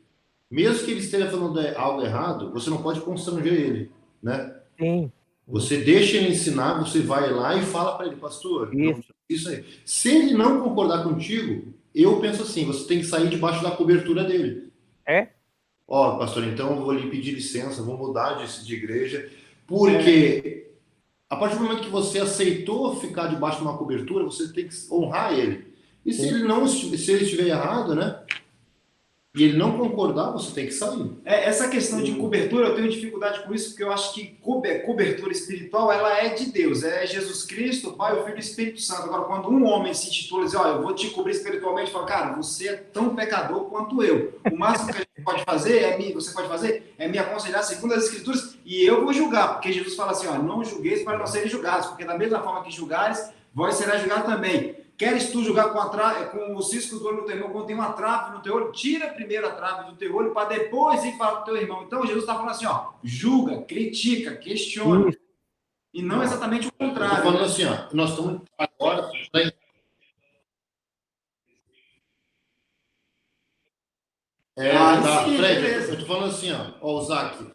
mesmo que ele esteja falando algo errado, você não pode constranger ele, né? Sim. Você deixa ele ensinar, você vai lá e fala para ele, pastor, isso aí. Se ele não concordar contigo, eu penso assim, você tem que sair debaixo da cobertura dele. Ó, pastor, então eu vou lhe pedir licença, vou mudar de igreja, porque a partir do momento que você aceitou ficar debaixo de uma cobertura, você tem que honrar ele. E se ele estiver errado, né? E ele não concordar, você tem que sair. Essa questão de cobertura, eu tenho dificuldade com isso, porque eu acho que cobertura espiritual, ela é de Deus. É Jesus Cristo, o Pai, o Filho e o Espírito Santo. Agora, quando um homem se intitula e diz, eu vou te cobrir espiritualmente, fala, cara, você é tão pecador quanto eu. O máximo que a gente pode fazer, você pode fazer, é me aconselhar segundo as Escrituras, e eu vou julgar, porque Jesus fala assim, não julgueis para não serem julgados, porque da mesma forma que julgares, vós será julgado também. Queres tu julgar com o cisco do olho no teu irmão, quando tem uma trave no teu olho, tira primeiro a trave do teu olho para depois ir falar com o teu irmão. Então, Jesus está falando assim, julga, critica, questiona. E não exatamente o contrário. Estou falando assim, nós estamos agora... Sim, Fred, beleza. Eu estou falando assim, o Zac.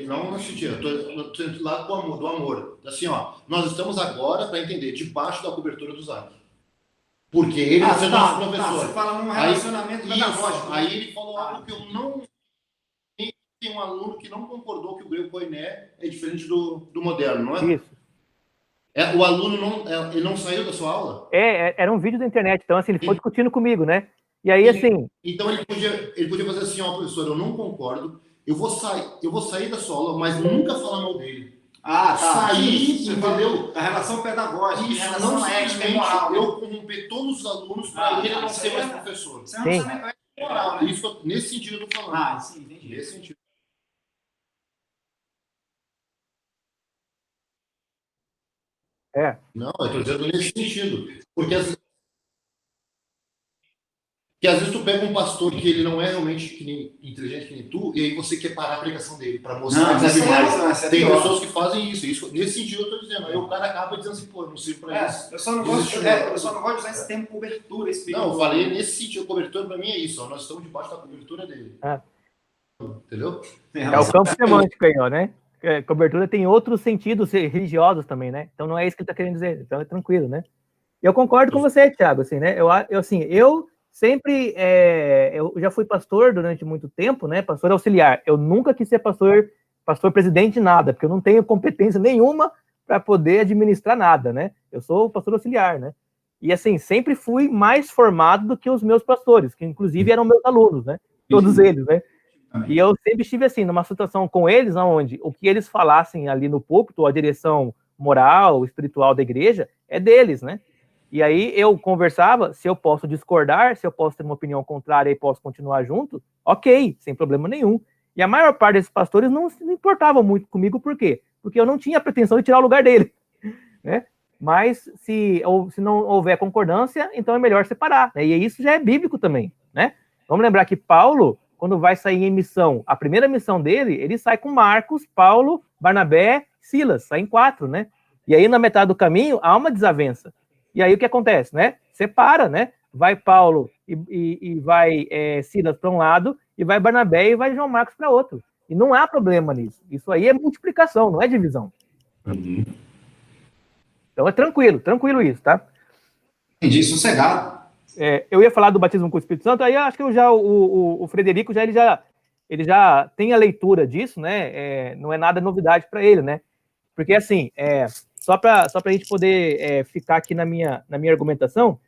Não no sentido, eu estou do lado do amor. Assim, nós estamos agora, para entender, debaixo da cobertura do Zac. Porque ele é o nosso professor. Você fala num relacionamento pedagógico. Aí ele falou algo que eu não... Tem um aluno que não concordou que o grego koiné é diferente do moderno, não é? Isso. O aluno ele não saiu da sua aula? Era um vídeo da internet, então assim, ele foi discutindo comigo, né? E aí, assim... Então ele podia fazer assim, professor, eu não concordo, eu vou sair da sua aula, mas nunca falar mal dele. Tá. Sair, entendeu? A relação pedagógica, isso, a relação ética e moral. Eu corromper todos os alunos para ele não ser mais professor. Isso é um relacionamento ético e moral, né? Isso, nesse sentido eu tô falando. Sim, entendi. Nesse sentido. Não, eu estou dizendo nesse sentido. Porque às vezes tu pega um pastor que ele não é realmente inteligente que nem tu, e aí você quer parar a pregação dele para mostrar que sabe mais. Tem pessoas que fazem isso. Nesse sentido eu estou dizendo. Aí o cara acaba dizendo assim, pô, não sirvo para isso. Eu só não gosto de usar esse termo cobertura espiritual. Não, eu falei nesse sentido. Cobertura para mim é isso. Nós estamos debaixo da cobertura dele. Entendeu? É o campo semântico aí, né? Cobertura tem outros sentidos religiosos também, né? Então não é isso que ele está querendo dizer. Então é tranquilo, né? Eu concordo com você, Thiago, assim, né? Eu sempre, eu já fui pastor durante muito tempo, né? Pastor auxiliar. Eu nunca quis ser pastor presidente de nada, porque eu não tenho competência nenhuma para poder administrar nada, né? Eu sou pastor auxiliar, né? E assim, sempre fui mais formado do que os meus pastores, que inclusive eram meus alunos, né? Todos eles, né? E eu sempre estive assim, numa situação com eles, onde o que eles falassem ali no púlpito, a direção moral, espiritual da igreja, é deles, né? E aí eu conversava, se eu posso discordar, se eu posso ter uma opinião contrária e posso continuar junto, ok, sem problema nenhum. E a maior parte desses pastores não se importavam muito comigo, por quê? Porque eu não tinha pretensão de tirar o lugar dele, né? Mas se não houver concordância, então é melhor separar, né? E isso já é bíblico também, né? Vamos lembrar que Paulo, quando vai sair em missão, a primeira missão dele, ele sai com Marcos, Paulo, Barnabé, Silas, sai em 4, né? E aí, na metade do caminho, há uma desavença. E aí, o que acontece, né? Separa, né? Vai Paulo e vai Silas para um lado, e vai Barnabé e vai João Marcos para outro. E não há problema nisso. Isso aí é multiplicação, não é divisão. Uhum. Então, é tranquilo isso, tá? Entendi, sossegado. Eu ia falar do batismo com o Espírito Santo, aí eu acho que o Frederico ele já tem a leitura disso, né? Não é nada novidade para ele, né? Porque, assim, só para a gente poder ficar aqui na minha argumentação,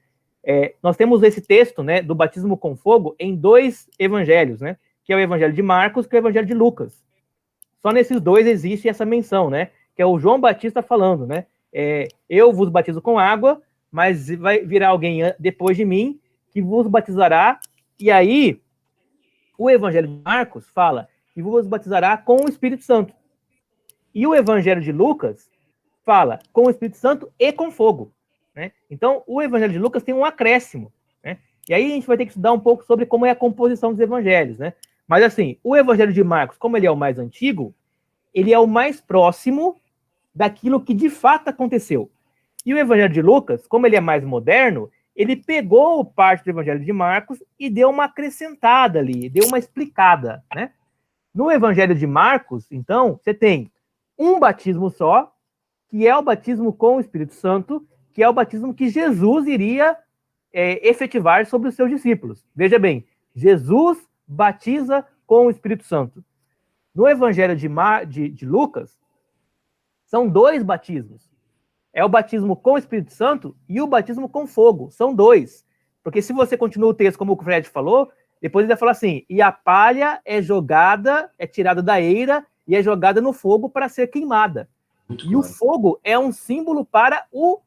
nós temos esse texto, né, do batismo com fogo em 2 evangelhos, né? Que é o evangelho de Marcos e o evangelho de Lucas. Só nesses 2 existe essa menção, né? Que é o João Batista falando, né? Eu vos batizo com água, mas vai virar alguém depois de mim que vos batizará. E aí, o evangelho de Marcos fala que vos batizará com o Espírito Santo. E o Evangelho de Lucas fala com o Espírito Santo e com fogo, né? Então, o Evangelho de Lucas tem um acréscimo, né? E aí a gente vai ter que estudar um pouco sobre como é a composição dos evangelhos, né? Mas assim, o Evangelho de Marcos, como ele é o mais antigo, ele é o mais próximo daquilo que de fato aconteceu. E o Evangelho de Lucas, como ele é mais moderno, ele pegou parte do Evangelho de Marcos e deu uma acrescentada ali, deu uma explicada, né? No Evangelho de Marcos, então, você tem um batismo só, que é o batismo com o Espírito Santo, que é o batismo que Jesus iria efetivar sobre os seus discípulos. Veja bem, Jesus batiza com o Espírito Santo. No Evangelho de Lucas, são 2 batismos. É o batismo com o Espírito Santo e o batismo com fogo. São 2. Porque se você continua o texto, como o Fred falou, depois ele vai falar assim, e a palha é tirada da eira e é jogada no fogo para ser queimada. Muito claro. O fogo é um símbolo para o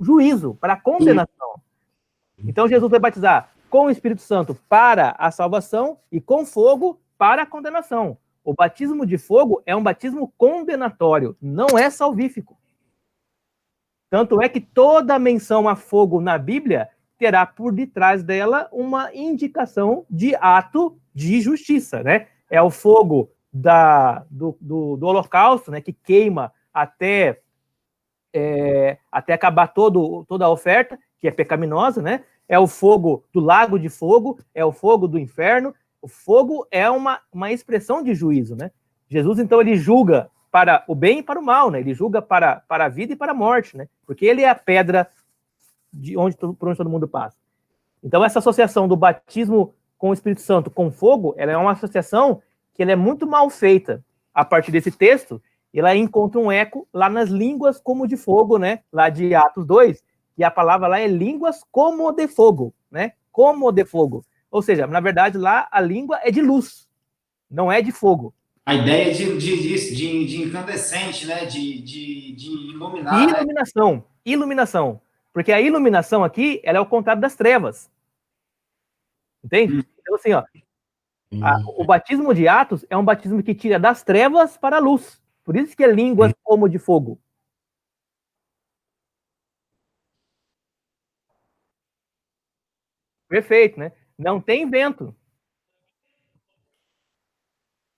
juízo, para a condenação. Então Jesus vai batizar com o Espírito Santo para a salvação e com fogo para a condenação. O batismo de fogo é um batismo condenatório, não é salvífico. Tanto é que toda menção a fogo na Bíblia terá por detrás dela uma indicação de ato de justiça, né? É o fogo do holocausto, né, que queima até acabar toda a oferta, que é pecaminosa, né? É o fogo do lago de fogo, é o fogo do inferno. O fogo é uma expressão de juízo, né? Jesus, então, ele julga para o bem e para o mal, né? Ele julga para a vida e para a morte, né? Porque ele é a pedra por onde todo mundo passa. Então, essa associação do batismo com o Espírito Santo com fogo, ela é uma associação que ela é muito mal feita a partir desse texto, e ela encontra um eco lá nas línguas como de fogo, né? Lá de Atos 2, e a palavra lá é línguas como de fogo, né? Como de fogo. Ou seja, na verdade, lá a língua é de luz, não é de fogo. A ideia de incandescente, né? De iluminar. Iluminação, né? Iluminação. Porque a iluminação aqui, ela é o contrário das trevas. Entende? Então, assim, ó, o batismo de Atos é um batismo que tira das trevas para a luz. Por isso que é línguas como de fogo. Perfeito, né? Não tem vento.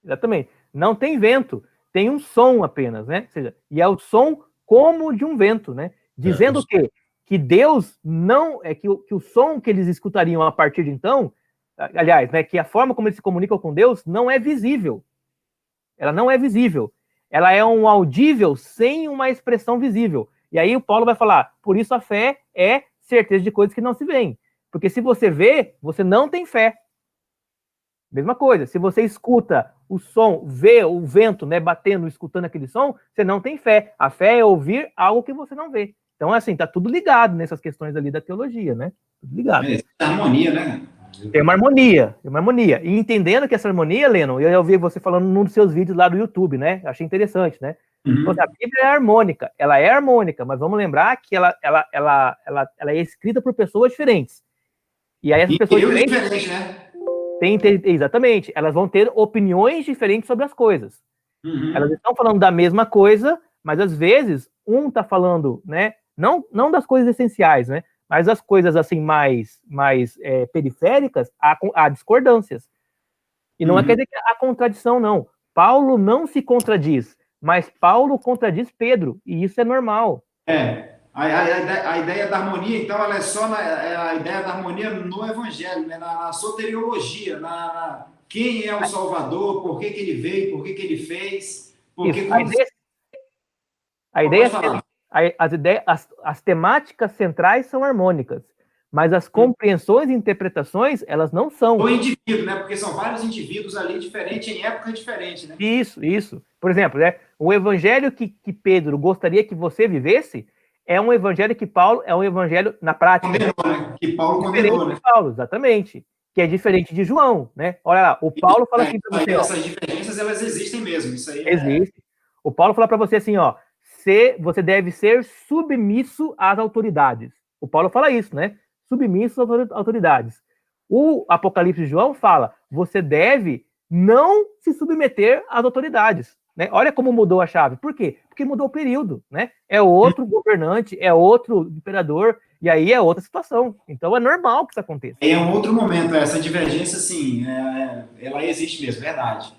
Exatamente. Não tem vento. Tem um som apenas, né? Ou seja, e é o som como de um vento, né? Dizendo o quê? Que Deus não... que o som que eles escutariam a partir de então, aliás, né, que a forma como eles se comunicam com Deus não é visível. Ela não é visível. Ela é um audível sem uma expressão visível. E aí o Paulo vai falar, por isso a fé é certeza de coisas que não se veem. Porque se você vê, você não tem fé. Mesma coisa, se você escuta o som, vê o vento, né, batendo, escutando aquele som, você não tem fé. A fé é ouvir algo que você não vê. Então, assim, tá tudo ligado nessas questões ali da teologia, né? Tudo ligado. É harmonia, né? Tem uma harmonia, tem uma harmonia. E entendendo que essa harmonia, Lennon, eu ouvi você falando num dos seus vídeos lá do YouTube, né? Achei interessante, né? Uhum. A Bíblia é harmônica, ela é harmônica, mas vamos lembrar que ela é escrita por pessoas diferentes. E aí essas pessoas diferentes, né? Exatamente, elas vão ter opiniões diferentes sobre as coisas. Uhum. Elas estão falando da mesma coisa, mas às vezes um está falando, né? Não das coisas essenciais, né? Mas as coisas assim mais periféricas, há discordâncias. E não quer dizer que há contradição, não. Paulo não se contradiz, mas Paulo contradiz Pedro, e isso é normal. A ideia da harmonia, então, ela é só a ideia da harmonia no Evangelho, né? Na soteriologia, quem é o Salvador, por que ele veio, por que ele fez. Porque as temáticas centrais são harmônicas, mas as compreensões e interpretações, elas não são. O indivíduo, né? Porque são vários indivíduos ali diferentes, em época diferente, né? Isso. Por exemplo, né? O evangelho que Pedro gostaria que você vivesse é um evangelho que Paulo, é um evangelho na prática. Condenou, né? Que Paulo condenou, né? Paulo, exatamente. Que é diferente de João, né? Olha lá, o Paulo fala assim para você... Essas diferenças, elas existem mesmo, isso aí existe. O Paulo fala para você assim, ó, você deve ser submisso às autoridades. O Paulo fala isso, né? Submisso às autoridades. O Apocalipse de João fala, você deve não se submeter às autoridades. né? Olha como mudou a chave. Por quê? Porque mudou o período, né? É outro governante, é outro imperador, e aí é outra situação. Então é normal que isso aconteça. É um outro momento, essa divergência, sim, ela existe mesmo, verdade.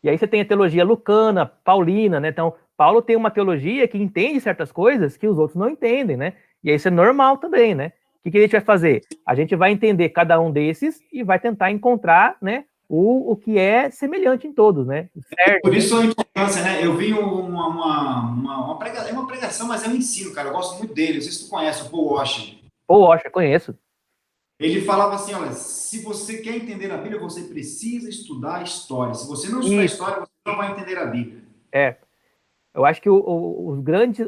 E aí você tem a teologia lucana, paulina, né? Então, Paulo tem uma teologia que entende certas coisas que os outros não entendem, né? E aí isso é normal também, né? O que a gente vai fazer? A gente vai entender cada um desses e vai tentar encontrar, né, o que é semelhante em todos, né? Certo, por isso a importância, né? Eu vi uma pregação, mas é um ensino, cara. Eu gosto muito dele. Não sei se tu conhece o Paul Washer. Paul Washer, conheço. Ele falava assim, olha, se você quer entender a Bíblia, você precisa estudar a história. Se você não estudar a história, você não vai entender a Bíblia. Eu acho que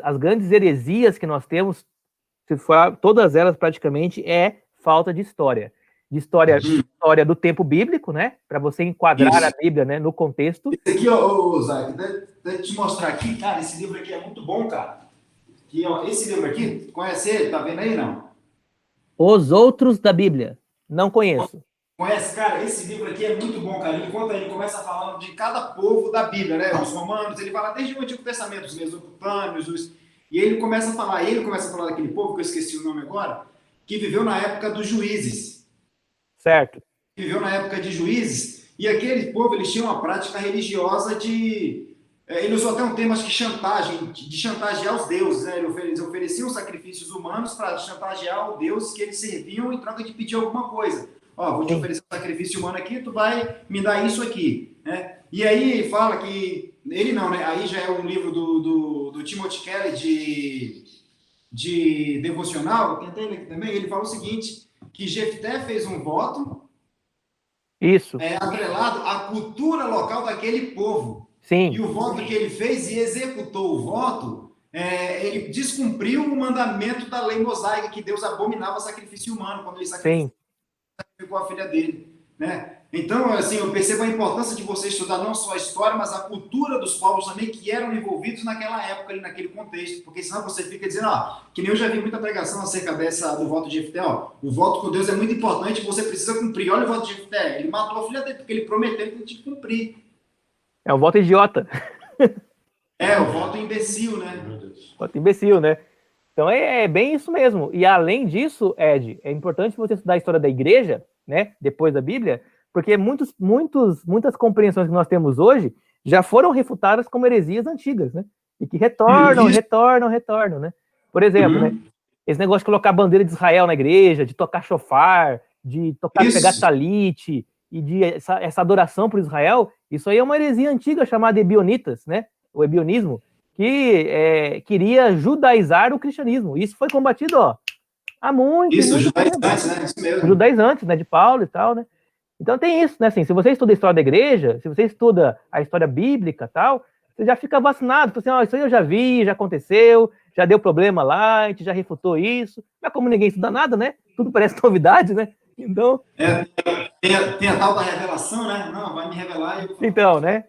as grandes heresias que nós temos, se for todas elas praticamente, é falta de história. De história do tempo bíblico, né? Para você enquadrar a Bíblia, né, no contexto. Esse aqui, ó, Zé, deixa eu te mostrar aqui, cara, esse livro aqui é muito bom, cara. Aqui, ó, esse livro aqui, conhece ele? Tá vendo aí, não? Os Outros da Bíblia. Não conheço. Conhece, cara? Esse livro aqui é muito bom, cara. Ele começa falando de cada povo da Bíblia, né? Os romanos, ele fala desde o Antigo Testamento, os mesopotâmios, e ele começa a falar daquele povo, que eu esqueci o nome agora, que viveu na época dos juízes. Certo. Viveu na época de juízes, e aquele povo, eles tinham uma prática religiosa ele usou até um termo, acho que de chantagear os deuses, né? Eles ofereciam sacrifícios humanos para chantagear o Deus que eles serviam em troca de pedir alguma coisa. Ó, vou te oferecer um sacrifício humano aqui, tu vai me dar isso aqui, né? E aí fala que, ele não, né? Aí já é um livro do Timothy Kelly de devocional, tem até ele aqui também, ele fala o seguinte, que Jefté fez um voto atrelado à cultura local daquele povo. Sim. E o voto que ele fez e executou o voto, ele descumpriu o mandamento da lei mosaica, que Deus abominava sacrifício humano quando ele sacrificou a filha dele, né? Então, assim, eu percebo a importância de você estudar não só a história, mas a cultura dos povos também que eram envolvidos naquela época, ali, naquele contexto, porque senão você fica dizendo, que nem eu já vi muita pregação acerca do voto de Jefté, o voto com Deus é muito importante, você precisa cumprir. Olha o voto de Jefté, ele matou a filha dele, porque ele prometeu que ele tinha que cumprir. É um voto idiota. O voto imbecil, né? Voto imbecil, né? Então é bem isso mesmo. E além disso, Ed, é importante você estudar a história da igreja, né? Depois da Bíblia, porque muitas compreensões que nós temos hoje já foram refutadas como heresias antigas, né? E que retornam, né? Por exemplo, né? Esse negócio de colocar a bandeira de Israel na igreja, de tocar shofar, de pegar talite, e de essa adoração por Israel, isso aí é uma heresia antiga chamada ebionitas, né? O ebionismo, que queria judaizar o cristianismo. Isso foi combatido, há muito tempo. Judaizantes, né? Isso mesmo. Judaizantes, né? De Paulo e tal, né? Então tem isso, né? Assim, se você estuda a história da igreja, se você estuda a história bíblica e tal, você já fica vacinado. Assim, isso aí eu já vi, já aconteceu, já deu problema lá, a gente já refutou isso. Mas como ninguém estuda nada, né? Tudo parece novidade, né? Então... Tem a tal da revelação, né? Não, vai me revelar. Então, né?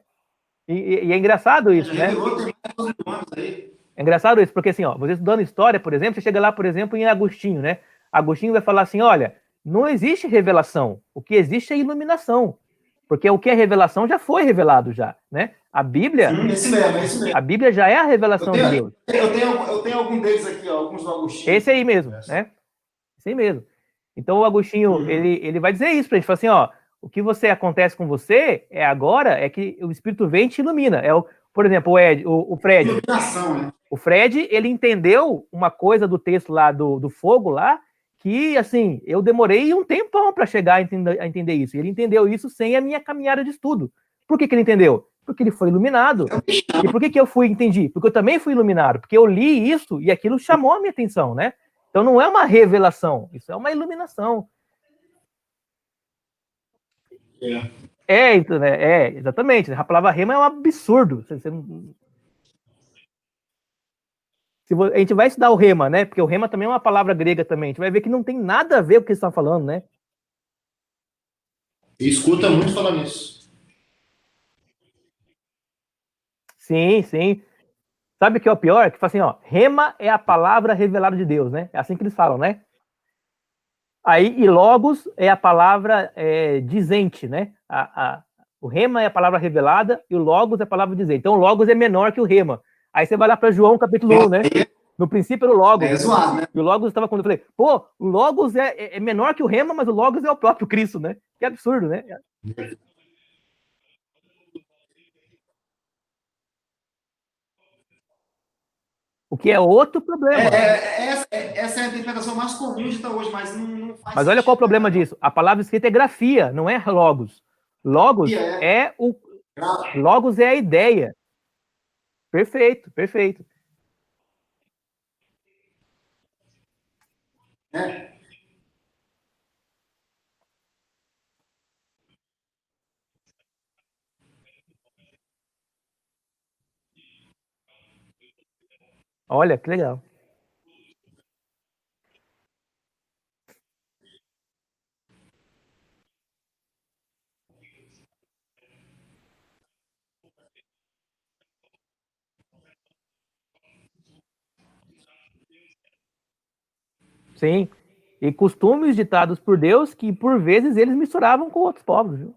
E é engraçado isso, né? É engraçado isso, porque assim, você estudando história, por exemplo, você chega lá, por exemplo, em Agostinho, né? Agostinho vai falar assim, olha, não existe revelação, o que existe é iluminação, porque o que é revelação já foi revelado já, né? A Bíblia, esse mesmo. A Bíblia já é a revelação de Deus. Eu tenho algum deles aqui, alguns do Agostinho. Esse aí mesmo, né? Esse aí mesmo. Então o Agostinho, ele vai dizer isso pra gente, fala assim, o que acontece com você agora é que o Espírito vem e te ilumina. Por exemplo, o Fred. Iluminação, né? O Fred, ele entendeu uma coisa do texto lá do fogo lá, que, assim, eu demorei um tempão para chegar a entender isso. E ele entendeu isso sem a minha caminhada de estudo. Por que ele entendeu? Porque ele foi iluminado. E por que eu entendi? Porque eu também fui iluminado. Porque eu li isso e aquilo chamou a minha atenção, né? Então não é uma revelação, isso é uma iluminação. Exatamente. A palavra rema é um absurdo. A gente vai estudar o rema, né? Porque o rema também é uma palavra grega também. A gente vai ver que não tem nada a ver com o que eles estão falando, né? E escuta muito falar nisso. Sim. Sabe o que é o pior? Que fala assim, rema é a palavra revelada de Deus, né? É assim que eles falam, né? Aí, e logos é a palavra dizente, né? O rema é a palavra revelada e o logos é a palavra dizer. Então o logos é menor que o rema. Aí você vai lá para João capítulo 1, né? No princípio era o logos. É zoado, né? E o logos estava quando eu falei, pô, o logos é menor que o rema, mas o logos é o próprio Cristo, né? Que absurdo, né? O que é outro problema. Essa é a interpretação mais comum de estar hoje, mas não faz Mas olha qual o problema disso. A palavra escrita é grafia, não é logos. Logos Logos é a ideia. Perfeito, perfeito. Olha, que legal. Sim. E costumes ditados por Deus que, por vezes, eles misturavam com outros povos, viu?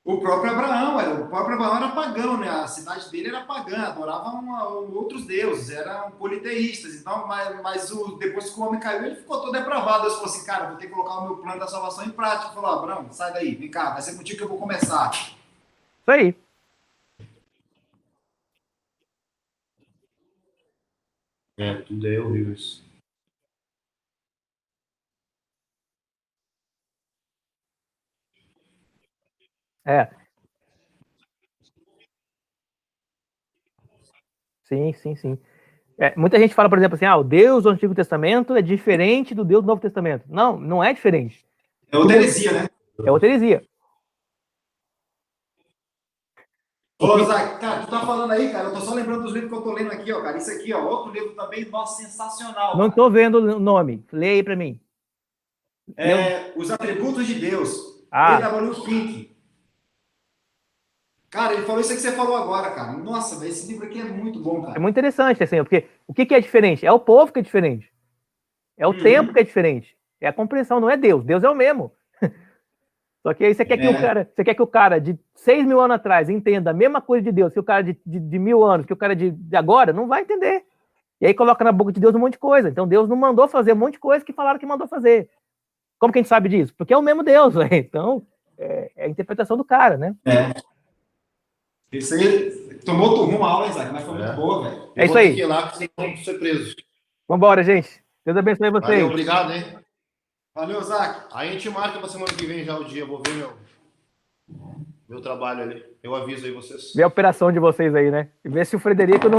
O próprio Abraão era pagão, né? A cidade dele era pagã, adoravam outros deuses, eram politeístas. Então, depois que o homem caiu, ele ficou todo depravado. Deus falou assim, cara, vou ter que colocar o meu plano da salvação em prática. Ele falou, Abraão, sai daí, vem cá, vai ser contigo que eu vou começar. Isso aí. Tudo é horrível isso. Sim, sim, sim. Muita gente fala, por exemplo, assim, o Deus do Antigo Testamento é diferente do Deus do Novo Testamento. Não, não é diferente. É outra heresia, né? É outra heresia. Ô, Zach, cara, tu tá falando aí, cara, eu tô só lembrando dos livros que eu tô lendo aqui, ó, cara. Isso aqui, ó, outro livro também, nossa, sensacional. Não tô vendo o nome. Leia aí pra mim. Os Atributos de Deus. A.W. Fink. Cara, ele falou isso aí que você falou agora, cara. Nossa, velho, esse livro aqui é muito bom, cara. É muito interessante, assim, porque o que é diferente? É o povo que é diferente. É o tempo que é diferente. É a compreensão, não é Deus. Deus é o mesmo. Só que aí você quer que o cara de 6.000 anos atrás entenda a mesma coisa de Deus que o cara de 1.000 anos, que o cara de agora, não vai entender. E aí coloca na boca de Deus um monte de coisa. Então Deus não mandou fazer um monte de coisa que falaram que mandou fazer. Como que a gente sabe disso? Porque é o mesmo Deus, véio. Então é a interpretação do cara, né? Isso aí tomou outro rumo a aula, Isaac, mas foi muito boa, velho. É isso aí. Eu vou ter que ir lá que vocês vão ser presos. Vambora, gente. Deus abençoe vocês. Valeu, obrigado, hein? Valeu, Isaac. Aí a gente marca pra semana que vem já o dia. Vou ver meu trabalho ali. Eu aviso aí vocês. Vê a operação de vocês aí, né? E vê se o Frederico não